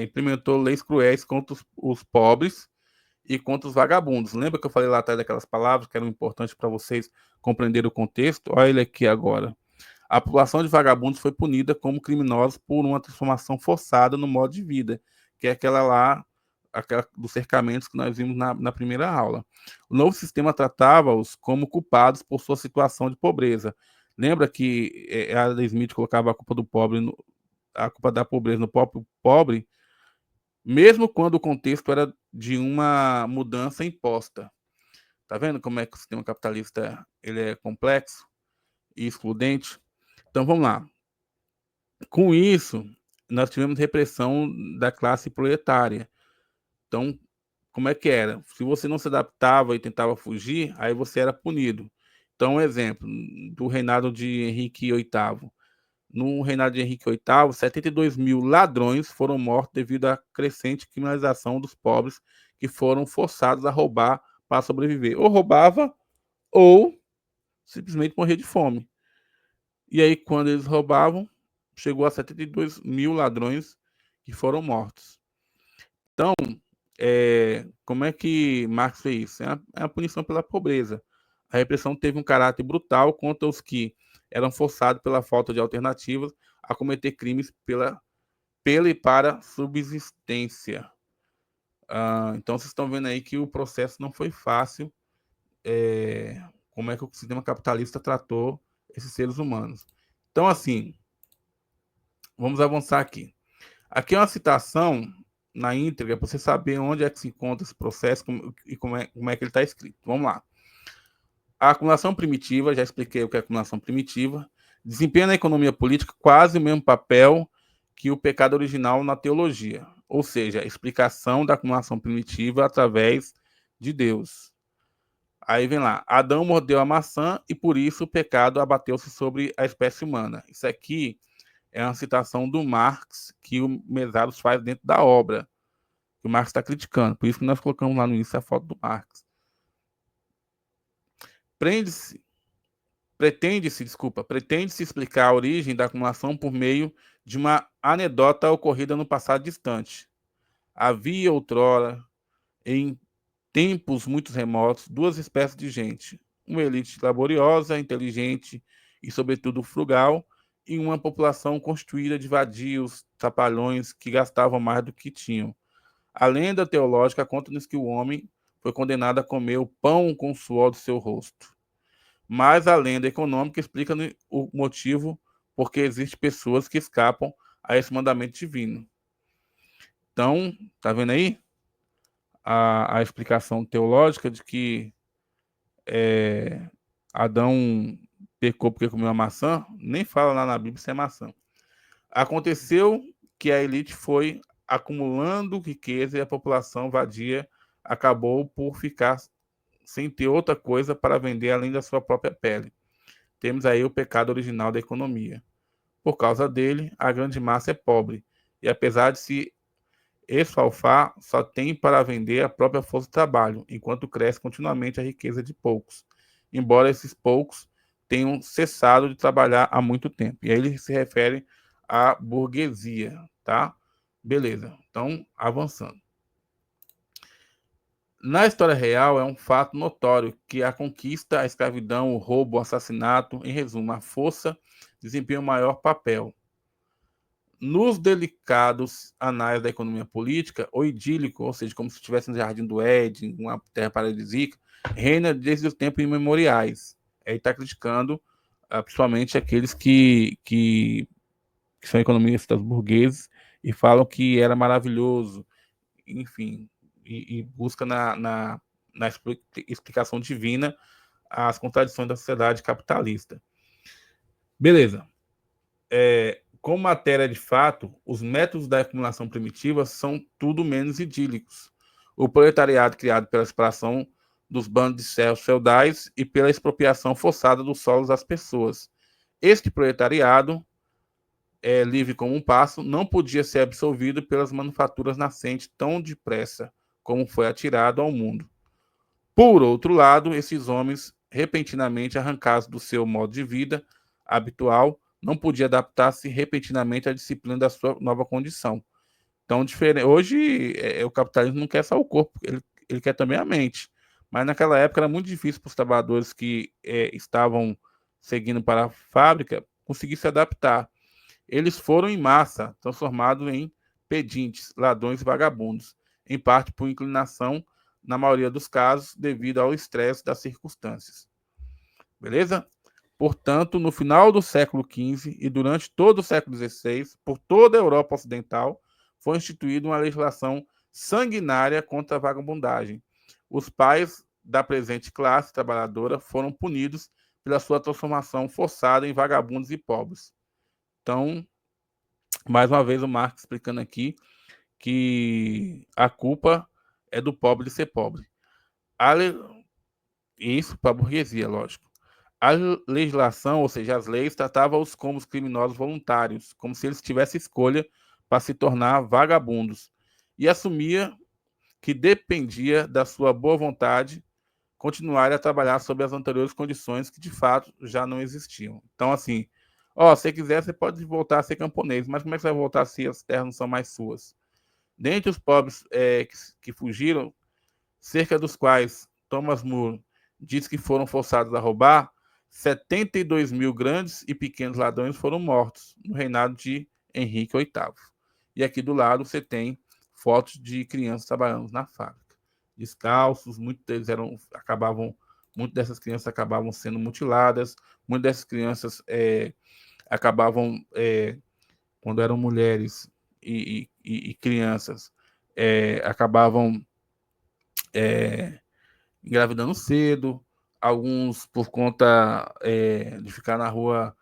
implementou leis cruéis contra os pobres e contra os vagabundos. Lembra que eu falei lá atrás daquelas palavras que eram importantes para vocês compreenderem o contexto? Olha ele aqui agora. A população de vagabundos foi punida como criminosos por uma transformação forçada no modo de vida, que é aquela dos cercamentos que nós vimos na primeira aula. O novo sistema tratava-os como culpados por sua situação de pobreza. Lembra que Adam Smith colocava a culpa do pobre, a culpa da pobreza no próprio pobre, mesmo quando o contexto era de uma mudança imposta. Tá vendo como é que o sistema capitalista ele é complexo e excludente? Então vamos lá. Com isso, nós tivemos repressão da classe proletária. Então, como é que era? Se você não se adaptava e tentava fugir, aí você era punido. Então, um exemplo do reinado de Henrique VIII. No reinado de Henrique VIII, 72 mil ladrões foram mortos devido à crescente criminalização dos pobres que foram forçados a roubar para sobreviver. Ou roubava, ou simplesmente morria de fome. E aí, quando eles roubavam, chegou a 72 mil ladrões que foram mortos. Então, como é que Marx fez isso? É a punição pela pobreza. A repressão teve um caráter brutal contra os que eram forçados pela falta de alternativas a cometer crimes pela e para subsistência. Então, vocês estão vendo aí que o processo não foi fácil, como é que o sistema capitalista tratou esses seres humanos. Então, assim, vamos avançar aqui. Aqui é uma citação na íntegra para você saber onde é que se encontra esse processo e como é que ele está escrito. Vamos lá. A acumulação primitiva, já expliquei o que é acumulação primitiva, desempenha na economia política quase o mesmo papel que o pecado original na teologia, ou seja, a explicação da acumulação primitiva através de Deus. Aí vem lá, Adão mordeu a maçã e por isso o pecado abateu-se sobre a espécie humana. Isso aqui é uma citação do Marx que o Mesaros faz dentro da obra, que o Marx está criticando. Por isso que nós colocamos lá no início a foto do Marx. Pretende-se explicar a origem da acumulação por meio de uma anedota ocorrida no passado distante. Havia outrora, em tempos muito remotos, duas espécies de gente, uma elite laboriosa, inteligente e, sobretudo, frugal, e uma população constituída de vadios, trapalhões que gastavam mais do que tinham. A lenda teológica conta-nos que o homem foi condenado a comer o pão com o suor do seu rosto. Mas a lenda econômica explica o motivo por que existem pessoas que escapam a esse mandamento divino. Então, tá vendo aí a explicação teológica de que Adão pecou porque comeu a maçã? Nem fala lá na Bíblia se é maçã. Aconteceu que a elite foi acumulando riqueza e a população vadia acabou por ficar sem ter outra coisa para vender além da sua própria pele. Temos aí o pecado original da economia. Por causa dele, a grande massa é pobre, e apesar de se esfalfar, só tem para vender a própria força de trabalho, enquanto cresce continuamente a riqueza de poucos, embora esses poucos tenham cessado de trabalhar há muito tempo. E aí ele se refere à burguesia, tá? Beleza, então avançando. Na história real, é um fato notório que a conquista, a escravidão, o roubo, o assassinato, em resumo, a força, desempenham o maior papel. Nos delicados anais da economia política, o idílico, ou seja, como se estivesse no Jardim do Éden, uma terra paradisíaca, reina desde os tempos imemoriais. Aí está criticando, principalmente aqueles que são economistas burgueses e falam que era maravilhoso, enfim, e busca na explicação divina as contradições da sociedade capitalista. Beleza. Como matéria de fato, os métodos da acumulação primitiva são tudo menos idílicos. O proletariado criado pela exploração dos bandos de servos feudais e pela expropriação forçada dos solos das pessoas. Este proletariado, livre como um passo, não podia ser absolvido pelas manufaturas nascentes tão depressa como foi atirado ao mundo. Por outro lado, esses homens, repentinamente arrancados do seu modo de vida habitual, não podia adaptar-se repentinamente à disciplina da sua nova condição. Então, hoje, o capitalismo não quer só o corpo, ele quer também a mente. Mas naquela época era muito difícil para os trabalhadores que estavam seguindo para a fábrica conseguir se adaptar. Eles foram em massa, transformados em pedintes, ladrões e vagabundos, em parte por inclinação, na maioria dos casos, devido ao estresse das circunstâncias. Beleza? Portanto, no final do século XV e durante todo o século XVI, por toda a Europa Ocidental, foi instituída uma legislação sanguinária contra a vagabundagem. Os pais da presente classe trabalhadora foram punidos pela sua transformação forçada em vagabundos e pobres. Então, mais uma vez, o Marx explicando aqui que a culpa é do pobre de ser pobre. Isso para a burguesia, lógico. A legislação, ou seja, as leis, tratavam-os como os criminosos voluntários, como se eles tivessem escolha para se tornar vagabundos, e assumia que dependia da sua boa vontade continuar a trabalhar sob as anteriores condições que de fato já não existiam. Então, assim, se quiser, você pode voltar a ser camponês, mas como é que você vai voltar se as terras não são mais suas? Dentre os pobres que fugiram, cerca dos quais Thomas More diz que foram forçados a roubar, 72 mil grandes e pequenos ladrões foram mortos no reinado de Henrique VIII. E aqui do lado você tem fotos de crianças trabalhando na fábrica, descalços, muitas dessas crianças acabavam sendo mutiladas, muitas dessas crianças acabavam, quando eram mulheres e crianças, acabavam engravidando cedo, alguns por conta de ficar na rua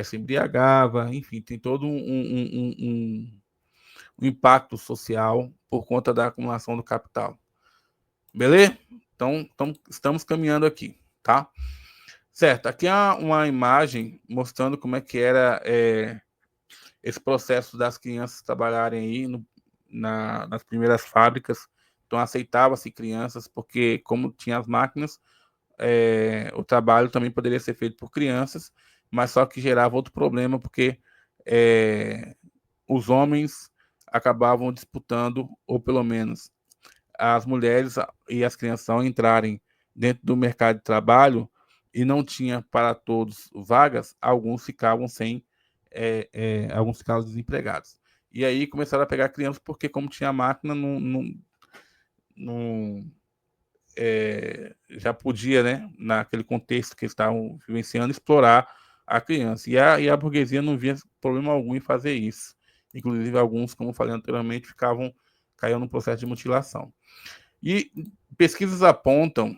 se embriagava, enfim, tem todo um impacto social por conta da acumulação do capital. Beleza? Então, estamos caminhando aqui, tá? Certo, aqui há uma imagem mostrando como é que era esse processo das crianças trabalharem aí nas primeiras fábricas. Então, aceitava-se crianças, porque como tinha as máquinas, o trabalho também poderia ser feito por crianças, mas só que gerava outro problema, porque os homens acabavam disputando, ou pelo menos as mulheres e as crianças ao entrarem dentro do mercado de trabalho e não tinha para todos vagas, alguns ficavam desempregados. E aí começaram a pegar crianças porque, como tinha máquina, não já podia, né, naquele contexto que eles estavam vivenciando, explorar a criança. E a burguesia não via problema algum em fazer isso. Inclusive, alguns, como eu falei anteriormente, caíam no processo de mutilação. E pesquisas apontam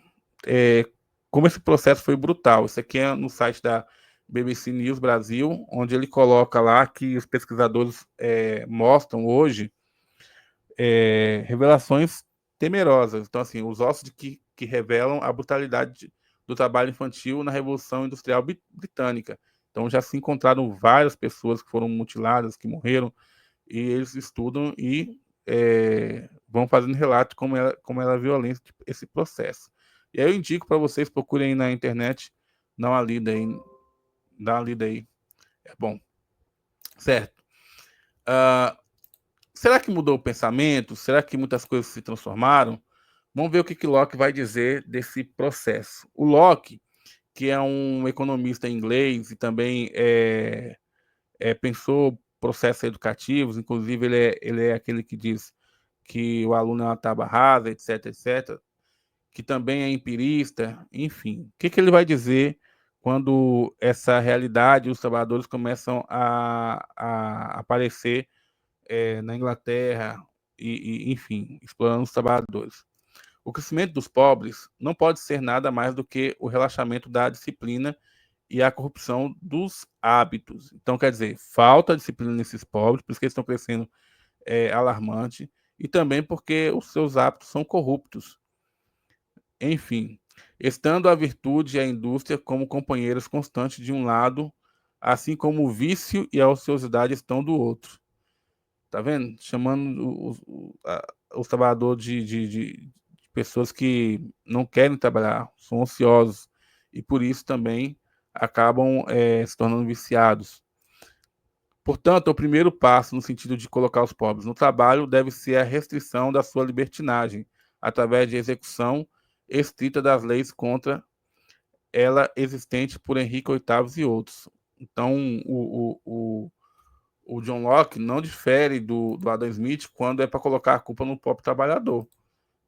como esse processo foi brutal. Isso aqui é no site da BBC News Brasil, onde ele coloca lá que os pesquisadores mostram hoje revelações temerosas. Então, assim, os ossos que revelam a brutalidade do trabalho infantil na Revolução Industrial Britânica. Então, já se encontraram várias pessoas que foram mutiladas, que morreram, e eles estudam e vão fazendo relato como era violento esse processo. E aí eu indico para vocês, procurem aí na internet, dá uma lida aí, é bom. Certo. Será que mudou o pensamento? Será que muitas coisas se transformaram? Vamos ver o que Locke vai dizer desse processo. O Locke, que é um economista inglês e também pensou processos educativos, inclusive ele é aquele que diz que o aluno é uma tábua rasa, etc, etc, que também é empirista, enfim. O que ele vai dizer quando essa realidade, os trabalhadores começam a aparecer na Inglaterra enfim, explorando os trabalhadores? O crescimento dos pobres não pode ser nada mais do que o relaxamento da disciplina e a corrupção dos hábitos. Então, quer dizer, falta disciplina nesses pobres, por isso que eles estão crescendo alarmante, e também porque os seus hábitos são corruptos. Enfim, estando a virtude e a indústria como companheiros constantes de um lado, assim como o vício e a ociosidade estão do outro. Tá vendo? Chamando os trabalhadores de pessoas que não querem trabalhar, são ociosos, e por isso também acabam se tornando viciados. Portanto, o primeiro passo no sentido de colocar os pobres no trabalho deve ser a restrição da sua libertinagem, através de execução estrita das leis contra ela existente por Henrique VIII e outros. Então, o John Locke não difere do Adam Smith quando é para colocar a culpa no próprio trabalhador.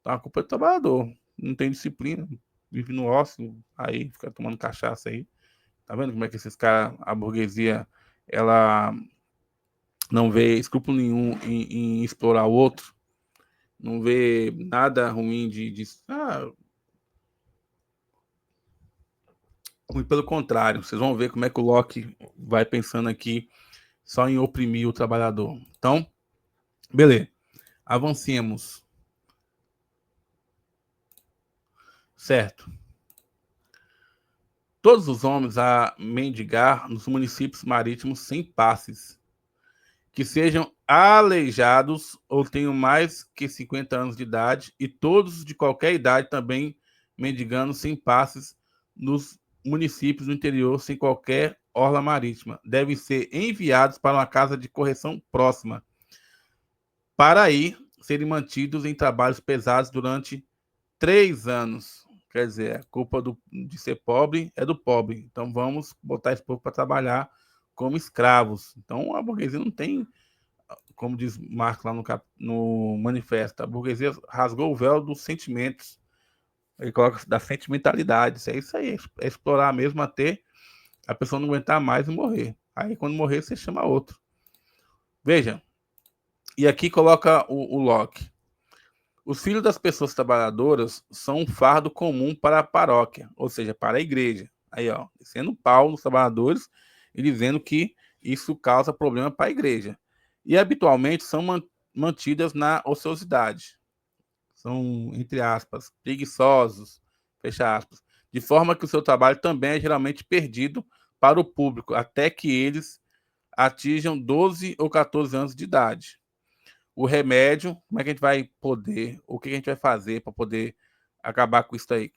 Então, a culpa é do trabalhador. Não tem disciplina, vive no ócio, aí fica tomando cachaça aí. Tá vendo como é que esses caras, a burguesia, ela não vê escrúpulo nenhum em explorar o outro, não vê nada ruim muito pelo contrário. Vocês vão ver como é que o Locke vai pensando aqui só em oprimir o trabalhador. Então, beleza. Avancemos. Certo. Todos os homens a mendigar nos municípios marítimos sem passes, que sejam aleijados ou tenham mais que 50 anos de idade, e todos de qualquer idade também mendigando sem passes nos municípios do interior sem qualquer orla marítima, devem ser enviados para uma casa de correção próxima, para aí serem mantidos em trabalhos pesados durante 3 anos. Quer dizer, a culpa de ser pobre é do pobre. Então vamos botar esse povo para trabalhar como escravos. Então a burguesia não tem como diz Marx lá no manifesto, a burguesia rasgou o véu dos sentimentos. Ele coloca da sentimentalidade. É isso aí, é explorar mesmo até a pessoa não aguentar mais e morrer. Aí quando morrer, você chama outro. Veja, e aqui coloca o Locke. Os filhos das pessoas trabalhadoras são um fardo comum para a paróquia, ou seja, para a igreja. Aí, ó, descendo pau nos trabalhadores e dizendo que isso causa problema para a igreja. E habitualmente são mantidas na ociosidade. São, entre aspas, preguiçosos, fecha aspas, de forma que o seu trabalho também é geralmente perdido para o público, até que eles atinjam 12 ou 14 anos de idade. O remédio, como é que a gente vai poder, o que a gente vai fazer para poder acabar com isso aí?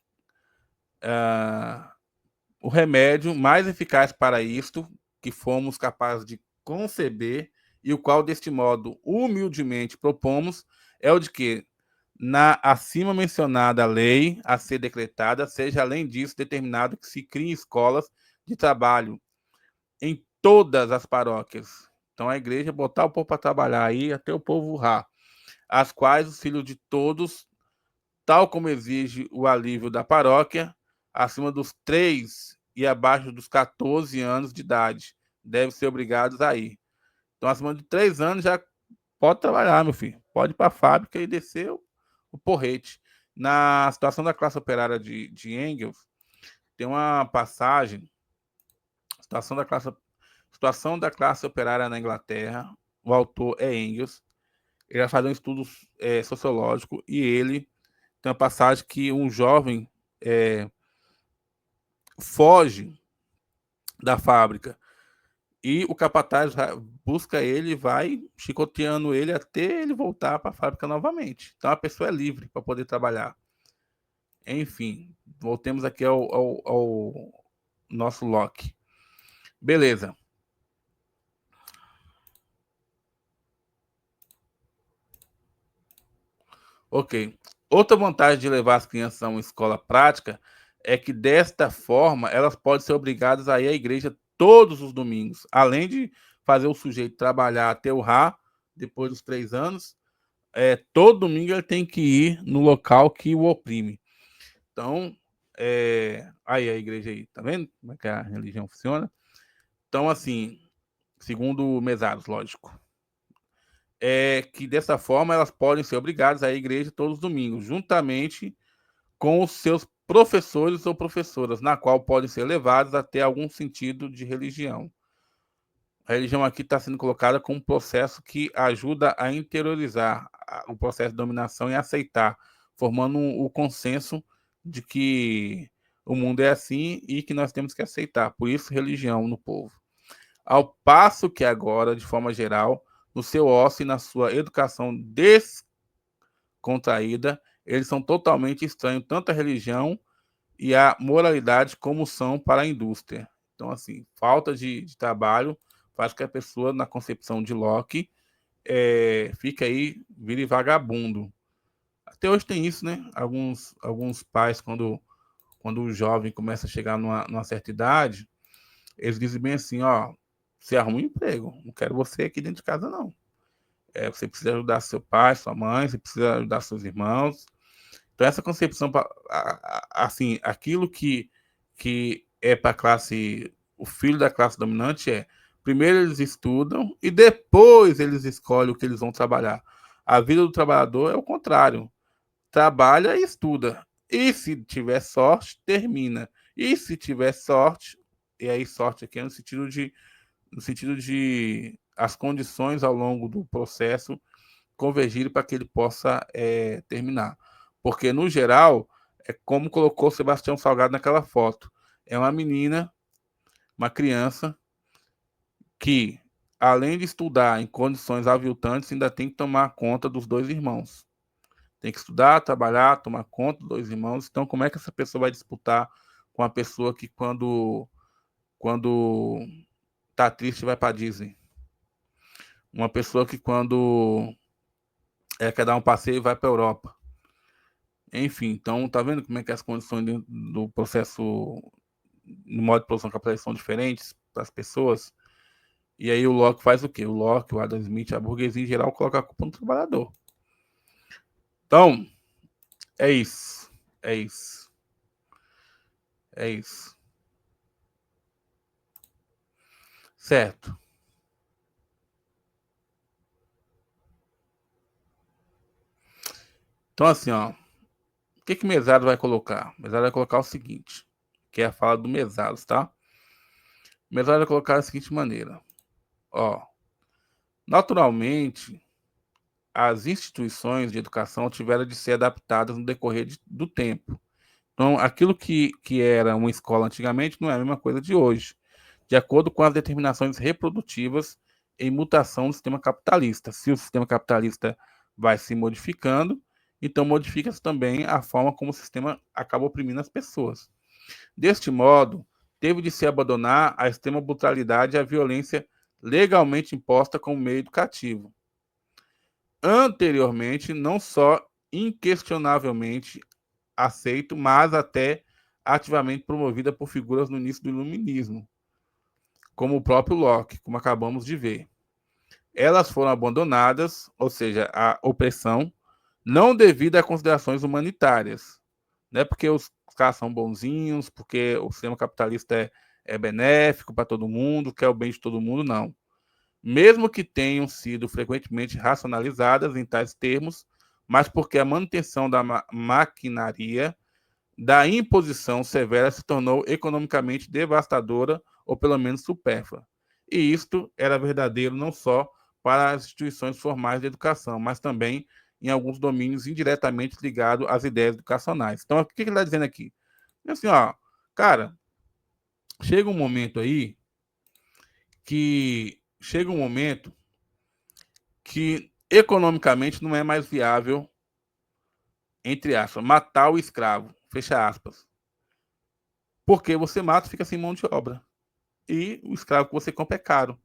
O remédio mais eficaz para isto, que fomos capazes de conceber, e o qual, deste modo, humildemente propomos, é o de que, na acima mencionada lei a ser decretada, seja além disso determinado que se criem escolas de trabalho em todas as paróquias. Então a igreja botar o povo para trabalhar aí até o povo urrar, as quais os filhos de todos, tal como exige o alívio da paróquia, acima dos 3 e abaixo dos 14 anos de idade, devem ser obrigados a ir. Então, acima de 3 anos já pode trabalhar, meu filho. Pode ir para a fábrica e descer o porrete. Na situação da classe operária de Engels, tem uma passagem, situação da classe operária na Inglaterra, o autor é Engels, ele vai fazer um estudo sociológico e ele tem uma passagem que um jovem foge da fábrica e o capataz busca ele e vai chicoteando ele até ele voltar para a fábrica novamente. Então a pessoa é livre para poder trabalhar. Enfim, voltemos aqui ao nosso Locke. Beleza. Ok. Outra vantagem de levar as crianças a uma escola prática é que, desta forma, elas podem ser obrigadas a ir à igreja todos os domingos. Além de fazer o sujeito trabalhar até o Rá, depois dos 3 anos, todo domingo ele tem que ir no local que o oprime. Então, aí a igreja aí, tá vendo como é que a religião funciona? Então, assim, segundo Mesaros, lógico, é que dessa forma elas podem ser obrigadas à igreja todos os domingos, juntamente com os seus professores ou professoras, na qual podem ser levados até algum sentido de religião. A religião aqui está sendo colocada como um processo que ajuda a interiorizar o processo de dominação e aceitar, formando o consenso de que o mundo é assim e que nós temos que aceitar. Por isso, religião no povo. Ao passo que agora, de forma geral, no seu ócio e na sua educação descontraída, eles são totalmente estranhos tanto à religião e à moralidade como são para a indústria. Então, assim, falta de trabalho faz que a pessoa, na concepção de Locke, fica aí, vire vagabundo. Até hoje tem isso, né? Alguns pais, quando o jovem começa a chegar numa certa idade, eles dizem bem assim, ó, você arruma um emprego, não quero você aqui dentro de casa, não. Você precisa ajudar seu pai, sua mãe, você precisa ajudar seus irmãos. Então, essa concepção, assim, aquilo que é para a classe, o filho da classe dominante primeiro eles estudam e depois eles escolhem o que eles vão trabalhar. A vida do trabalhador é o contrário. Trabalha e estuda. E se tiver sorte, termina. E se tiver sorte, e aí sorte aqui é no sentido de as condições ao longo do processo convergir para que ele possa terminar. Porque, no geral, é como colocou Sebastião Salgado naquela foto. É uma menina, uma criança, que, além de estudar em condições aviltantes, ainda tem que tomar conta dos dois irmãos. Tem que estudar, trabalhar, tomar conta dos dois irmãos. Então, como é que essa pessoa vai disputar com a pessoa que, quando tá triste, vai para Disney? Uma pessoa que, quando quer dar um passeio, vai para Europa? Enfim, então, tá vendo como é que as condições do processo no modo de produção capitalista são diferentes para as pessoas? E aí o Locke faz o quê? O Locke, o Adam Smith, a burguesia em geral, coloca a culpa no trabalhador. Então, é isso. É isso. É isso. Certo. Então, assim, ó. O que que Mesaros vai colocar? Mesaros vai colocar o seguinte, que é a fala do Mesaros, tá? Mesaros vai colocar da seguinte maneira. Ó, naturalmente, as instituições de educação tiveram de ser adaptadas no decorrer do tempo. Então, aquilo que era uma escola antigamente não é a mesma coisa de hoje, de acordo com as determinações reprodutivas em mutação do sistema capitalista. Se o sistema capitalista vai se modificando, então modifica-se também a forma como o sistema acaba oprimindo as pessoas. Deste modo, teve de se abandonar a extrema brutalidade e a violência legalmente imposta como meio educativo. Anteriormente, não só inquestionavelmente aceito, mas até ativamente promovida por figuras no início do iluminismo, como o próprio Locke, como acabamos de ver. Elas foram abandonadas, ou seja, a opressão, não devido a considerações humanitárias, não é porque os caras são bonzinhos, porque o sistema capitalista é benéfico para todo mundo, quer o bem de todo mundo, não. Mesmo que tenham sido frequentemente racionalizadas em tais termos, mas porque a manutenção da maquinaria da imposição severa se tornou economicamente devastadora ou pelo menos supérflua. E isto era verdadeiro não só para as instituições formais de educação, mas também em alguns domínios indiretamente ligados às ideias educacionais. Então, o que ele está dizendo aqui? Assim, ó, cara, chega um momento aí que chega um momento que economicamente não é mais viável, entre aspas, matar o escravo, fecha aspas. Porque você mata e fica sem mão de obra. E o escravo que você compra é caro.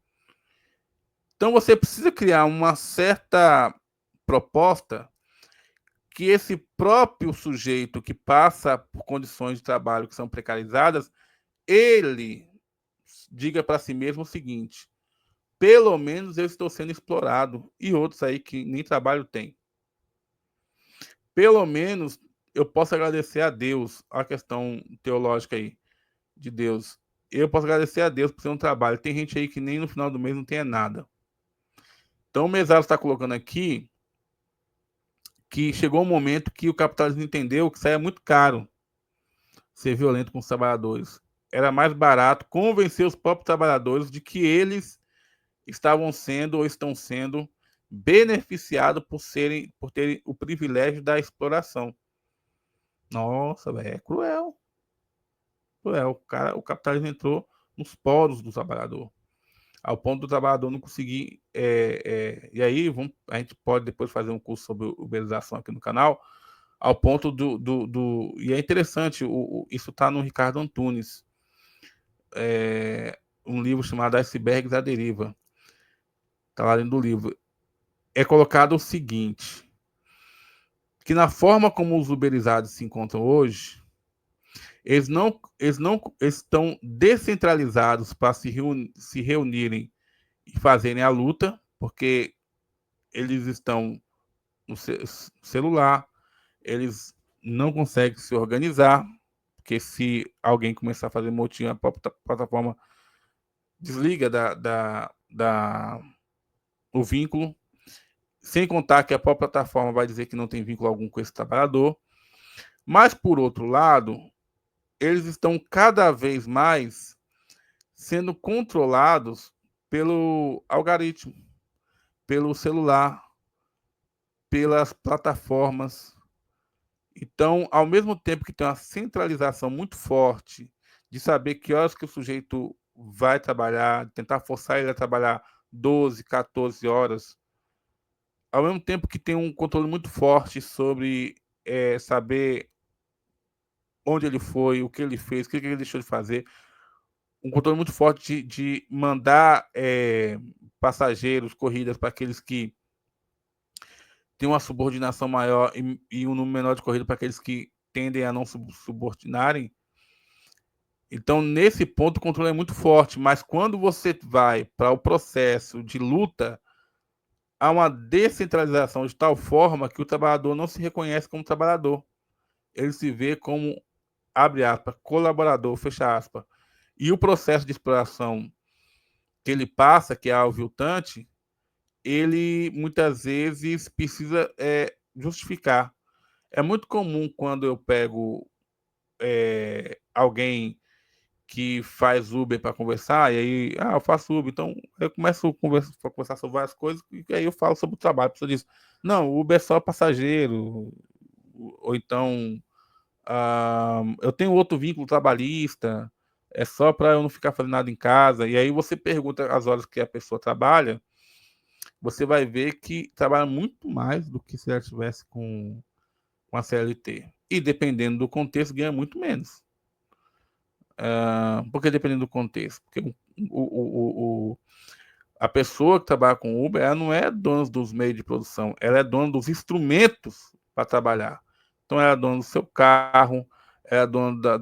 Então você precisa criar uma certa proposta que esse próprio sujeito que passa por condições de trabalho que são precarizadas, ele diga para si mesmo o seguinte: pelo menos eu estou sendo explorado, e outros aí que nem trabalho têm. Pelo menos eu posso agradecer a Deus, a questão teológica aí de Deus. Eu posso agradecer a Deus por ser um trabalho. Tem gente aí que nem no final do mês não tem nada. Então o Mesaros está colocando aqui que chegou um momento que o capitalismo entendeu que saia muito caro ser violento com os trabalhadores. Era mais barato convencer os próprios trabalhadores de que eles estavam sendo ou estão sendo beneficiados por terem o privilégio da exploração. Nossa, véio, é cruel. Cruel. O capitalismo entrou nos poros do trabalhador, ao ponto do trabalhador não conseguir. E aí, a gente pode depois fazer um curso sobre uberização aqui no canal, ao ponto e é interessante, isso está no Ricardo Antunes, um livro chamado Icebergs à Deriva, está lá dentro do livro. É colocado o seguinte, que na forma como os uberizados se encontram hoje, eles não estão descentralizados para se reunirem e fazerem a luta, porque eles estão no celular, eles não conseguem se organizar, porque se alguém começar a fazer motim, a própria plataforma desliga o vínculo, sem contar que a própria plataforma vai dizer que não tem vínculo algum com esse trabalhador. Mas, por outro lado, eles estão cada vez mais sendo controlados pelo algoritmo, pelo celular, pelas plataformas. Então, ao mesmo tempo que tem uma centralização muito forte de saber que horas que o sujeito vai trabalhar, tentar forçar ele a trabalhar 12, 14 horas, ao mesmo tempo que tem um controle muito forte sobre saber onde ele foi, o que ele fez, o que ele deixou de fazer, um controle muito forte de mandar passageiros, corridas para aqueles que têm uma subordinação maior e um número menor de corridas para aqueles que tendem a não subordinarem. Então, nesse ponto, o controle é muito forte, mas quando você vai para o processo de luta, há uma descentralização de tal forma que o trabalhador não se reconhece como trabalhador. Ele se vê como, abre aspas, colaborador, fecha aspas. E o processo de exploração que ele passa, que é aviltante, ele muitas vezes precisa justificar. É muito comum quando eu pego alguém que faz Uber para conversar, e aí, eu faço Uber, então eu começo a conversar sobre várias coisas, e aí eu falo sobre o trabalho. A pessoa diz, não, o Uber é só passageiro, ou então, eu tenho outro vínculo trabalhista, é só para eu não ficar fazendo nada em casa. E aí você pergunta as horas que a pessoa trabalha, você vai ver que trabalha muito mais do que se ela estivesse com a CLT. E dependendo do contexto, ganha muito menos. Por que dependendo do contexto? Porque a pessoa que trabalha com Uber, ela não é dona dos meios de produção, ela é dona dos instrumentos para trabalhar. Então, ela é dona do seu carro, ela é dona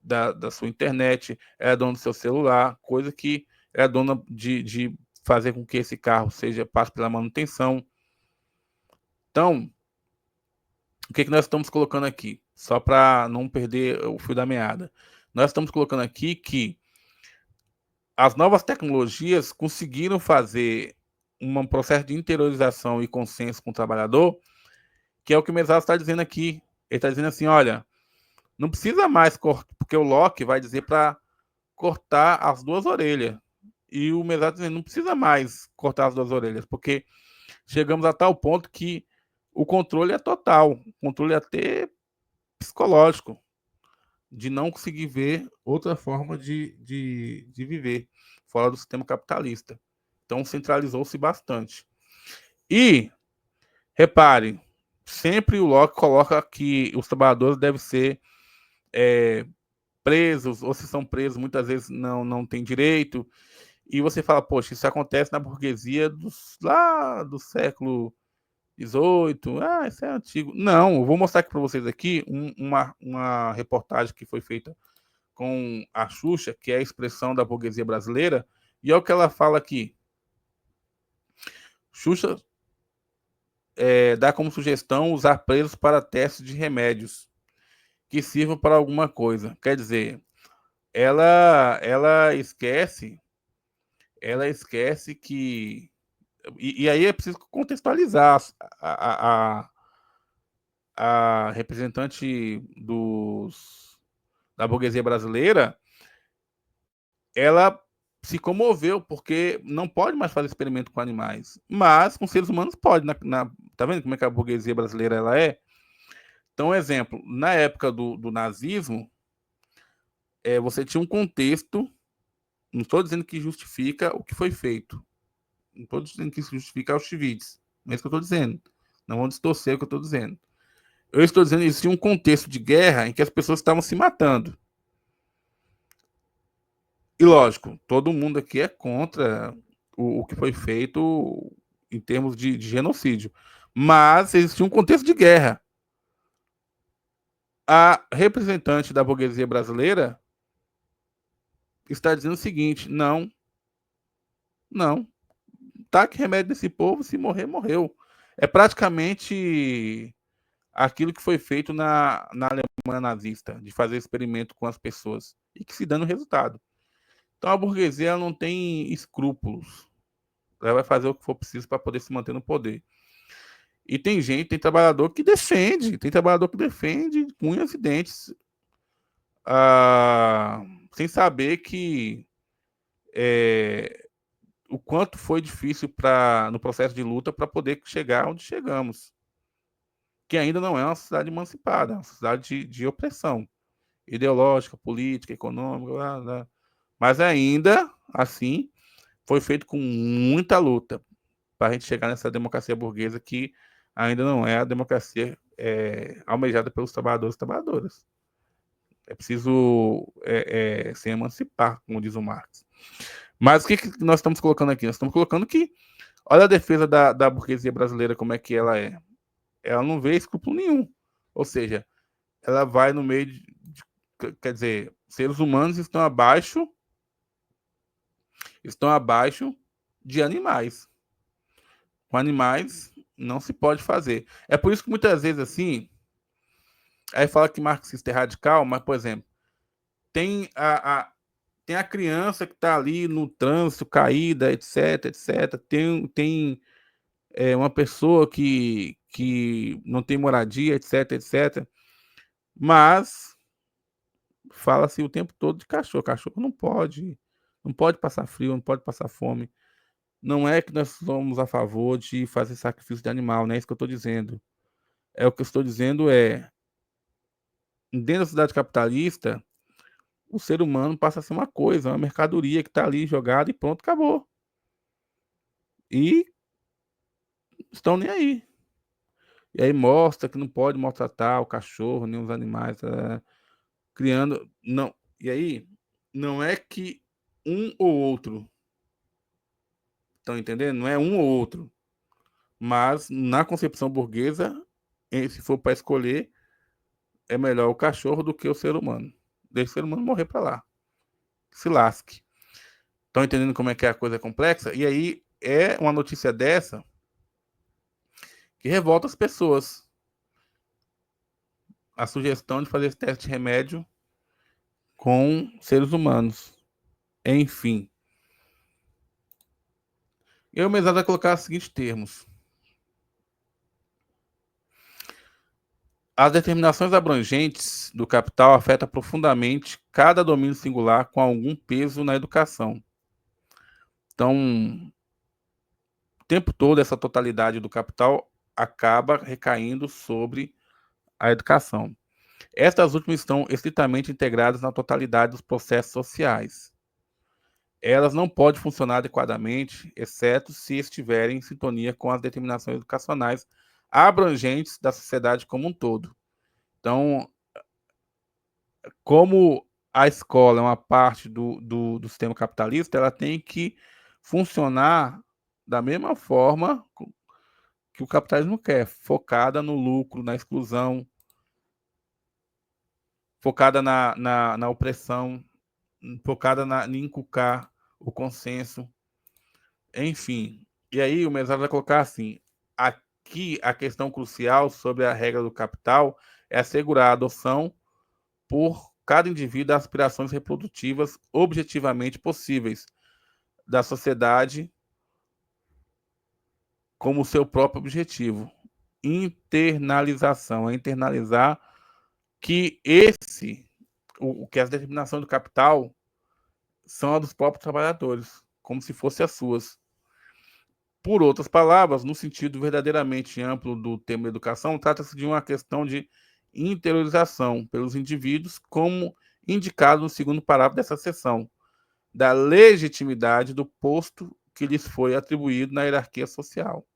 da sua internet, ela é dona do seu celular, coisa que é dona de fazer com que esse carro passe pela manutenção. Então, o que nós estamos colocando aqui? Só para não perder o fio da meada. Nós estamos colocando aqui que as novas tecnologias conseguiram fazer um processo de interiorização e consenso com o trabalhador, que é o que o Mesato está dizendo aqui. Ele está dizendo assim, olha, não precisa mais cortar, porque o Locke vai dizer para cortar as duas orelhas. E o Mesato dizendo, não precisa mais cortar as duas orelhas, porque chegamos a tal ponto que o controle é total, o controle é até psicológico, de não conseguir ver outra forma de viver fora do sistema capitalista. Então, centralizou-se bastante. E, repare, sempre o Locke coloca que os trabalhadores devem ser presos, ou se são presos, muitas vezes não têm direito. E você fala, poxa, isso acontece na burguesia lá do século XVIII. Isso é antigo. Não, eu vou mostrar aqui para vocês aqui uma reportagem que foi feita com a Xuxa, que é a expressão da burguesia brasileira, e é o que ela fala aqui. Xuxa dá como sugestão usar presos para testes de remédios que sirvam para alguma coisa. Quer dizer, ela esquece que e aí é preciso contextualizar a representante da burguesia brasileira. Ela se comoveu porque não pode mais fazer experimento com animais, mas com seres humanos pode. Tá vendo como é que a burguesia brasileira ela é? Então, exemplo, na época do nazismo, você tinha um contexto, não estou dizendo que justifica o que foi feito, não estou dizendo que isso justifica Auschwitz, não é isso que eu estou dizendo, não vão distorcer o que eu estou dizendo. Eu estou dizendo que existia um contexto de guerra em que as pessoas estavam se matando. E lógico, todo mundo aqui é contra o que foi feito em termos de genocídio. Mas existia um contexto de guerra. A representante da burguesia brasileira está dizendo o seguinte: não, não, taque remédio nesse povo, se morrer, morreu. É praticamente aquilo que foi feito na Alemanha nazista, de fazer experimento com as pessoas e que se dando resultado. Então a burguesia ela não tem escrúpulos. Ela vai fazer o que for preciso para poder se manter no poder. E tem trabalhador que defende, com unhas e dentes, sem saber que o quanto foi difícil no processo de luta para poder chegar onde chegamos. Que ainda não é uma sociedade emancipada, é uma sociedade de opressão ideológica, política, econômica, blá, blá. Mas ainda assim foi feito com muita luta para a gente chegar nessa democracia burguesa que ainda não é a democracia almejada pelos trabalhadores e trabalhadoras. É preciso se emancipar, como diz o Marx. Mas o que nós estamos colocando aqui? Nós estamos colocando que, olha a defesa da burguesia brasileira, como é que ela é. Ela não vê escrúpulo nenhum. Ou seja, ela vai no meio quer dizer, Seres humanos estão abaixo de animais. Com animais não se pode fazer. É por isso que muitas vezes assim, aí fala que marxista é radical, mas, por exemplo, tem a criança que está ali no trânsito, caída, etc, etc. Tem uma pessoa que não tem moradia, etc, etc. Mas fala-se o tempo todo de cachorro. Cachorro não pode passar frio, não pode passar fome. Não é que nós somos a favor de fazer sacrifício de animal, não é isso que eu estou dizendo. É o que eu estou dizendo dentro da sociedade capitalista, o ser humano passa a ser uma coisa, uma mercadoria que está ali jogada e pronto, acabou. E estão nem aí. E aí mostra que não pode maltratar o cachorro, nem os animais, criando. Não. E aí, não é que um ou outro, estão entendendo? Não é um ou outro. Mas na concepção burguesa, se for para escolher, é melhor o cachorro do que o ser humano. Deixa o ser humano morrer para lá. Se lasque. Estão entendendo como é que a coisa é complexa? E aí é uma notícia dessa que revolta as pessoas. A sugestão de fazer esse teste de remédio com seres humanos. Enfim. Eu mesmo vai colocar os seguintes termos. As determinações abrangentes do capital afetam profundamente cada domínio singular com algum peso na educação. Então, o tempo todo, essa totalidade do capital acaba recaindo sobre a educação. Estas últimas estão estritamente integradas na totalidade dos processos sociais. Elas não podem funcionar adequadamente, exceto se estiverem em sintonia com as determinações educacionais abrangentes da sociedade como um todo. Então, como a escola é uma parte do sistema capitalista, ela tem que funcionar da mesma forma que o capitalismo quer, focada no lucro, na exclusão, focada na opressão, focada em inculcar o consenso, enfim. E aí o Mesaros vai colocar assim, aqui a questão crucial sobre a regra do capital é assegurar a adoção por cada indivíduo das aspirações reprodutivas objetivamente possíveis da sociedade como seu próprio objetivo. Internalização, é internalizar que que as determinações do capital são as dos próprios trabalhadores, como se fossem as suas. Por outras palavras, no sentido verdadeiramente amplo do termo educação, trata-se de uma questão de interiorização pelos indivíduos, como indicado no segundo parágrafo dessa seção, da legitimidade do posto que lhes foi atribuído na hierarquia social.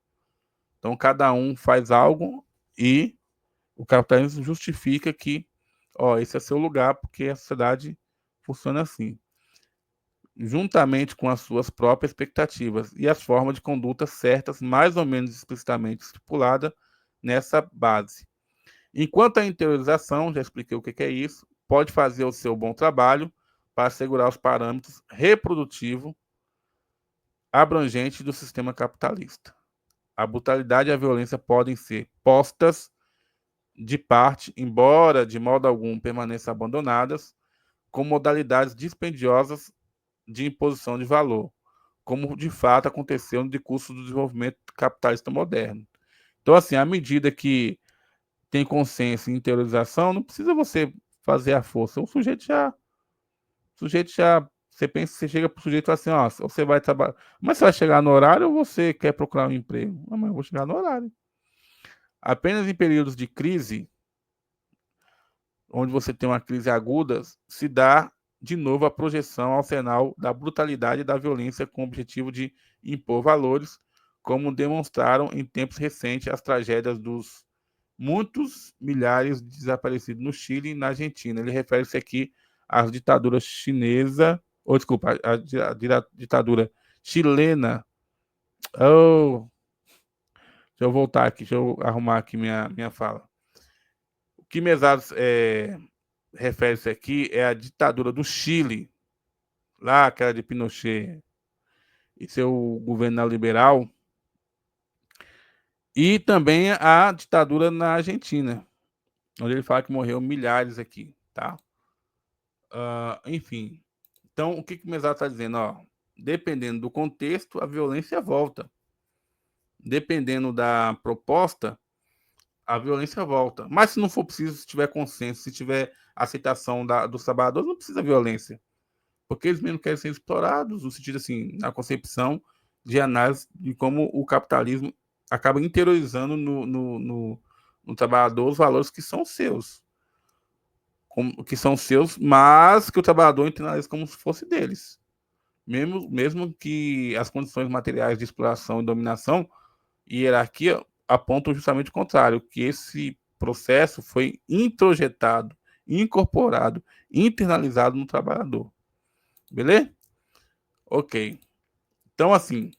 Então, cada um faz algo e o capitalismo justifica que, esse é seu lugar, porque a sociedade funciona assim, juntamente com as suas próprias expectativas e as formas de conduta certas, mais ou menos explicitamente estipulada nessa base. Enquanto a interiorização, já expliquei o que é isso, pode fazer o seu bom trabalho para assegurar os parâmetros reprodutivo abrangentes do sistema capitalista. A brutalidade e a violência podem ser postas de parte, embora de modo algum permaneçam abandonadas, como modalidades dispendiosas de imposição de valor, como de fato aconteceu no decurso do desenvolvimento capitalista moderno. Então, assim, à medida que tem consenso e interiorização, não precisa você fazer a força. O sujeito já, você pensa, você chega para o sujeito assim, ó, você vai trabalhar, mas você vai chegar no horário ou você quer procurar um emprego? Não, mas eu vou chegar no horário. Apenas em períodos de crise, onde você tem uma crise aguda, se dá de novo a projeção ao sinal da brutalidade e da violência com o objetivo de impor valores, como demonstraram em tempos recentes as tragédias dos muitos milhares de desaparecidos no Chile e na Argentina. Ele refere-se aqui às ditaduras chinesa, ou desculpa, a ditadura chilena. Oh, deixa eu voltar aqui, deixa eu arrumar aqui minha fala. O que Mesaros refere-se aqui é a ditadura do Chile, lá aquela de Pinochet e seu governo neoliberal, e também a ditadura na Argentina, onde ele fala que morreu milhares aqui, tá? Enfim, então o que o Mesato está dizendo? Ó, dependendo do contexto, a violência volta. Dependendo da proposta, a violência volta. Mas se não for preciso, se tiver consenso, se tiver aceitação dos trabalhadores, não precisa violência. Porque eles mesmo querem ser explorados, no sentido assim, na concepção de análise de como o capitalismo acaba interiorizando no trabalhador os valores que são seus. Que são seus, mas que o trabalhador internaliza como se fosse deles. Mesmo que as condições materiais de exploração e dominação e hierarquia apontam justamente o contrário, que esse processo foi introjetado, incorporado, internalizado no trabalhador. Beleza? Ok. Então, assim,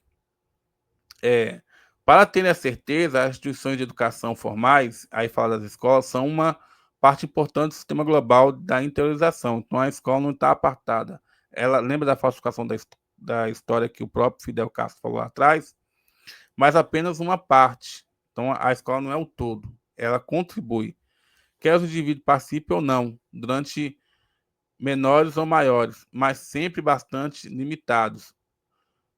para terem a certeza, as instituições de educação formais, aí fala das escolas, são uma parte importante do sistema global da interiorização. Então, a escola não está apartada. Ela lembra da falsificação da história que o próprio Fidel Castro falou lá atrás, mas apenas uma parte. Então, a escola não é o todo. Ela contribui. Quer os indivíduos participem ou não, durante menores ou maiores, mas sempre bastante limitados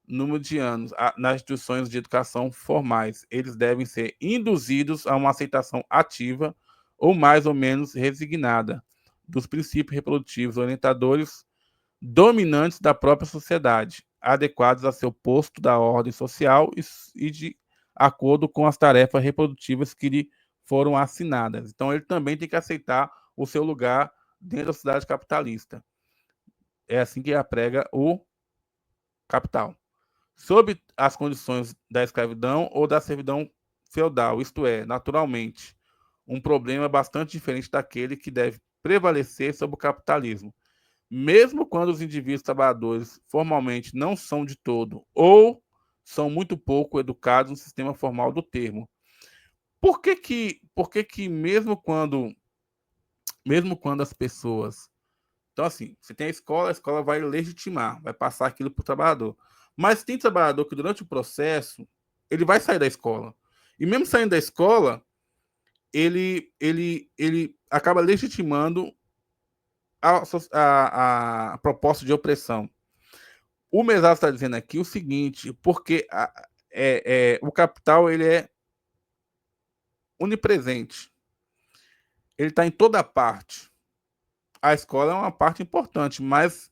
número de anos nas instituições de educação formais. Eles devem ser induzidos a uma aceitação ativa ou mais ou menos resignada dos princípios reprodutivos orientadores dominantes da própria sociedade, adequados a seu posto da ordem social e de acordo com as tarefas reprodutivas que lhe foram assinadas. Então, ele também tem que aceitar o seu lugar dentro da sociedade capitalista. É assim que prega o Capital. Sob as condições da escravidão ou da servidão feudal, isto é, naturalmente, um problema bastante diferente daquele que deve prevalecer sobre o capitalismo. Mesmo quando os indivíduos trabalhadores formalmente não são de todo ou são muito pouco educados no sistema formal do termo. Por que que mesmo quando as pessoas... Então, assim, você tem a escola vai legitimar, vai passar aquilo para o trabalhador. Mas tem trabalhador que durante o processo, ele vai sair da escola. E mesmo saindo da escola, ele acaba legitimando a proposta de opressão. O Mesato está dizendo aqui o seguinte, porque o capital ele é onipresente. Ele está em toda parte. A escola é uma parte importante, mas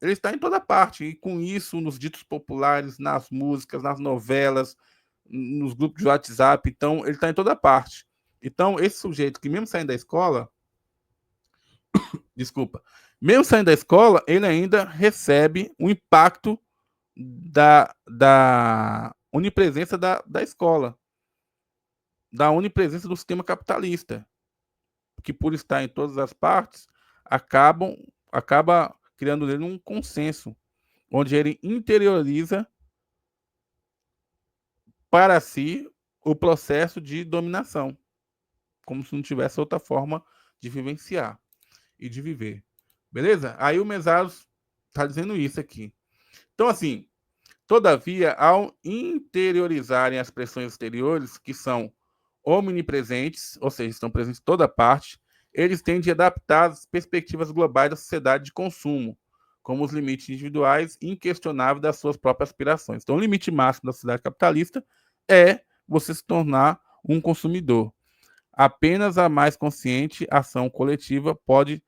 ele está em toda parte. E com isso, nos ditos populares, nas músicas, nas novelas, nos grupos de WhatsApp, então ele está em toda parte. Então, esse sujeito que mesmo saindo da escola, desculpa, mesmo saindo da escola, ele ainda recebe o impacto da onipresença da escola, da onipresença do sistema capitalista, que por estar em todas as partes, acaba criando nele um consenso, onde ele interioriza para si o processo de dominação, como se não tivesse outra forma de vivenciar e de viver. Beleza? Aí o Mesaros está dizendo isso aqui. Então, assim, todavia, ao interiorizarem as pressões exteriores, que são omnipresentes, ou seja, estão presentes em toda parte, eles têm de adaptar as perspectivas globais da sociedade de consumo, como os limites individuais inquestionáveis das suas próprias aspirações. Então, o limite máximo da sociedade capitalista é você se tornar um consumidor. Apenas a mais consciente ação coletiva pode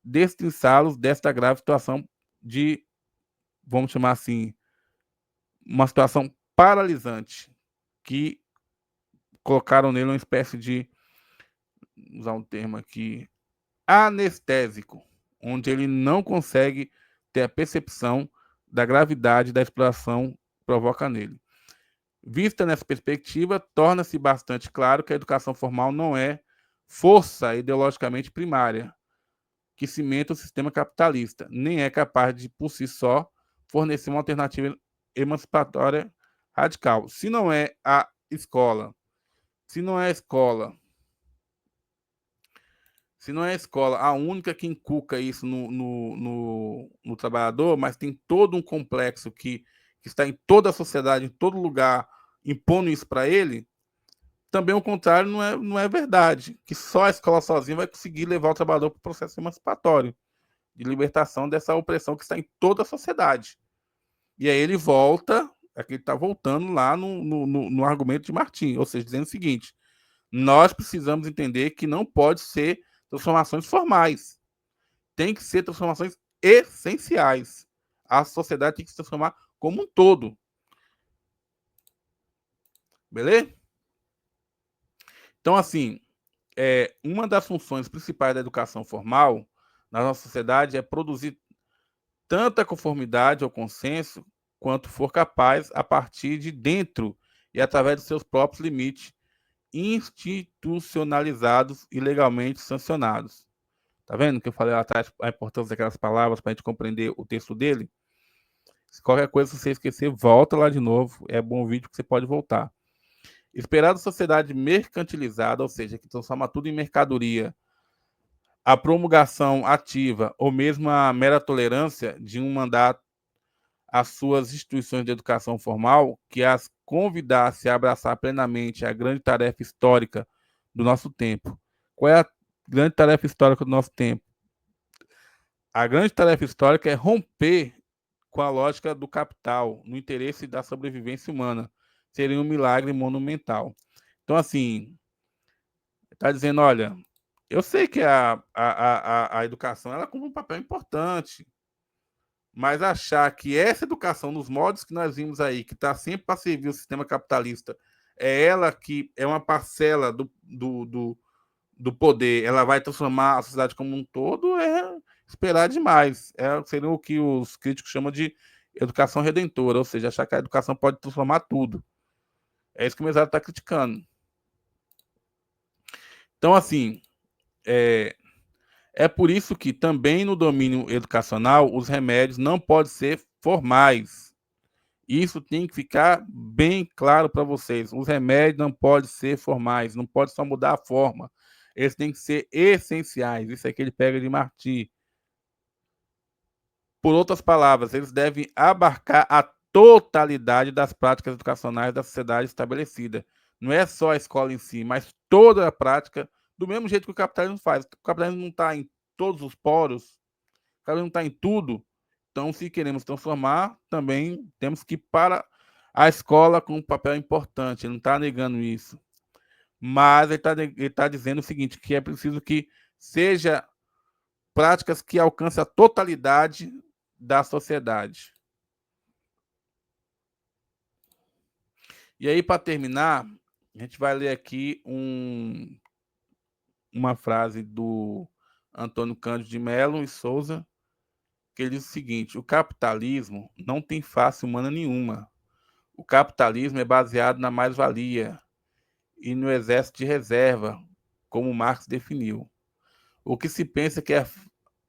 destrinçá-los desta grave situação de, vamos chamar assim, uma situação paralisante, que colocaram nele uma espécie de, usar um termo aqui, anestésico, onde ele não consegue ter a percepção da gravidade da exploração que provoca nele. Vista nessa perspectiva, torna-se bastante claro que a educação formal não é força ideologicamente primária que cimenta o sistema capitalista, nem é capaz de, por si só, fornecer uma alternativa emancipatória radical. Se não é a escola, se não é a escola, Se não é a escola a única que inculca isso no trabalhador, mas tem todo um complexo que está em toda a sociedade, em todo lugar, impondo isso para ele, também o contrário não é verdade, que só a escola sozinha vai conseguir levar o trabalhador para o processo emancipatório, de libertação dessa opressão que está em toda a sociedade. E aí ele volta, aqui ele está voltando lá no argumento de Martim, ou seja, dizendo o seguinte: nós precisamos entender que não pode ser transformações formais, tem que ser transformações essenciais. A sociedade tem que se transformar como um todo. Beleza? Então, assim, uma das funções principais da educação formal na nossa sociedade é produzir tanta conformidade ao consenso quanto for capaz a partir de dentro e através de seus próprios limites institucionalizados e legalmente sancionados. Tá vendo que eu falei lá atrás a importância daquelas palavras para a gente compreender o texto dele? Se qualquer coisa se você esquecer, volta lá de novo. É bom vídeo que você pode voltar. Esperar da sociedade mercantilizada, ou seja, que transforma tudo em mercadoria, a promulgação ativa ou mesmo a mera tolerância de um mandato às suas instituições de educação formal, que as convidasse a abraçar plenamente a grande tarefa histórica do nosso tempo. Qual é a grande tarefa histórica do nosso tempo? A grande tarefa histórica é romper com a lógica do capital, no interesse da sobrevivência humana. Seria um milagre monumental. Então, assim, está dizendo, olha, eu sei que a educação ela cumpre um papel importante, mas achar que essa educação, nos modos que nós vimos aí, que está sempre para servir o sistema capitalista, é ela que é uma parcela do poder, ela vai transformar a sociedade como um todo, é esperar demais. Seria o que os críticos chamam de educação redentora, ou seja, achar que a educação pode transformar tudo. É isso que o Mesário está criticando. Então, assim, é por isso que também no domínio educacional os remédios não podem ser formais. Isso tem que ficar bem claro para vocês. Os remédios não podem ser formais, não pode só mudar a forma. Eles têm que ser essenciais. Isso aqui ele pega de Marti. Por outras palavras, eles devem abarcar a totalidade das práticas educacionais da sociedade estabelecida. Não é só a escola em si, mas toda a prática, do mesmo jeito que o capitalismo faz. O capitalismo não está em todos os poros, o capitalismo não está em tudo. Então, se queremos transformar, também temos que ir para a escola com um papel importante. Ele não está negando isso. Mas ele tá dizendo o seguinte, que é preciso que seja práticas que alcancem a totalidade da sociedade. E aí, para terminar, a gente vai ler aqui uma frase do Antônio Cândido de Mello e Souza, que ele diz o seguinte: o capitalismo não tem face humana nenhuma. O capitalismo é baseado na mais-valia e no exército de reserva, como Marx definiu. O que se pensa que é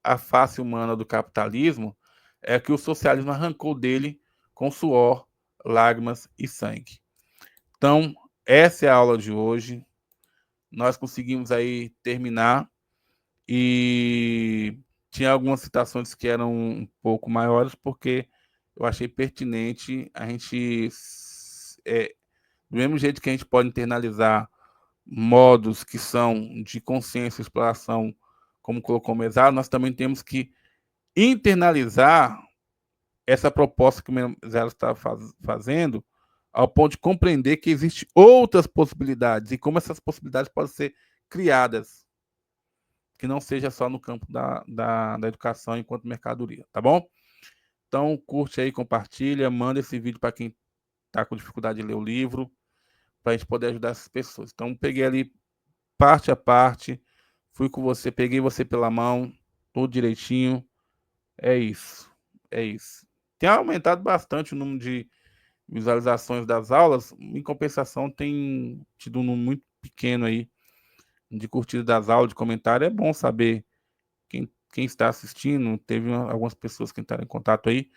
a face humana do capitalismo é que o socialismo arrancou dele com suor, lágrimas e sangue. Então, essa é a aula de hoje. Nós conseguimos aí terminar e tinha algumas citações que eram um pouco maiores, porque eu achei pertinente a gente, do mesmo jeito que a gente pode internalizar modos que são de consciência e exploração, como colocou o Mesário, nós também temos que internalizar essa proposta que o Mesário está fazendo, ao ponto de compreender que existem outras possibilidades e como essas possibilidades podem ser criadas, que não seja só no campo da educação enquanto mercadoria, tá bom? Então, curte aí, compartilha, manda esse vídeo para quem está com dificuldade de ler o livro, para a gente poder ajudar essas pessoas. Então, peguei ali parte a parte, fui com você, peguei você pela mão, tudo direitinho. É isso, é isso. Tem aumentado bastante o número de visualizações das aulas, em compensação tem tido um número muito pequeno aí de curtida das aulas, de comentário. É bom saber quem está assistindo, teve algumas pessoas que entraram em contato aí,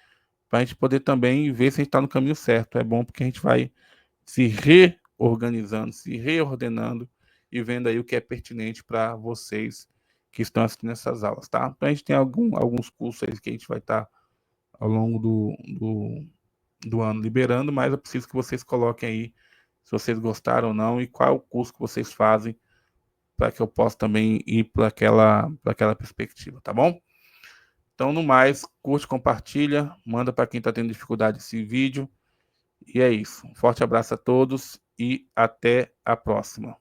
para a gente poder também ver se a gente está no caminho certo. É bom porque a gente vai se reorganizando, se reordenando e vendo aí o que é pertinente para vocês que estão assistindo essas aulas, tá? Então, a gente tem alguns cursos aí que a gente vai estar ao longo do ano liberando, mas eu preciso que vocês coloquem aí se vocês gostaram ou não e qual é o curso que vocês fazem para que eu possa também ir para aquela perspectiva, tá bom? Então, no mais, curte, compartilha, manda para quem está tendo dificuldade esse vídeo. E é isso. Um forte abraço a todos e até a próxima.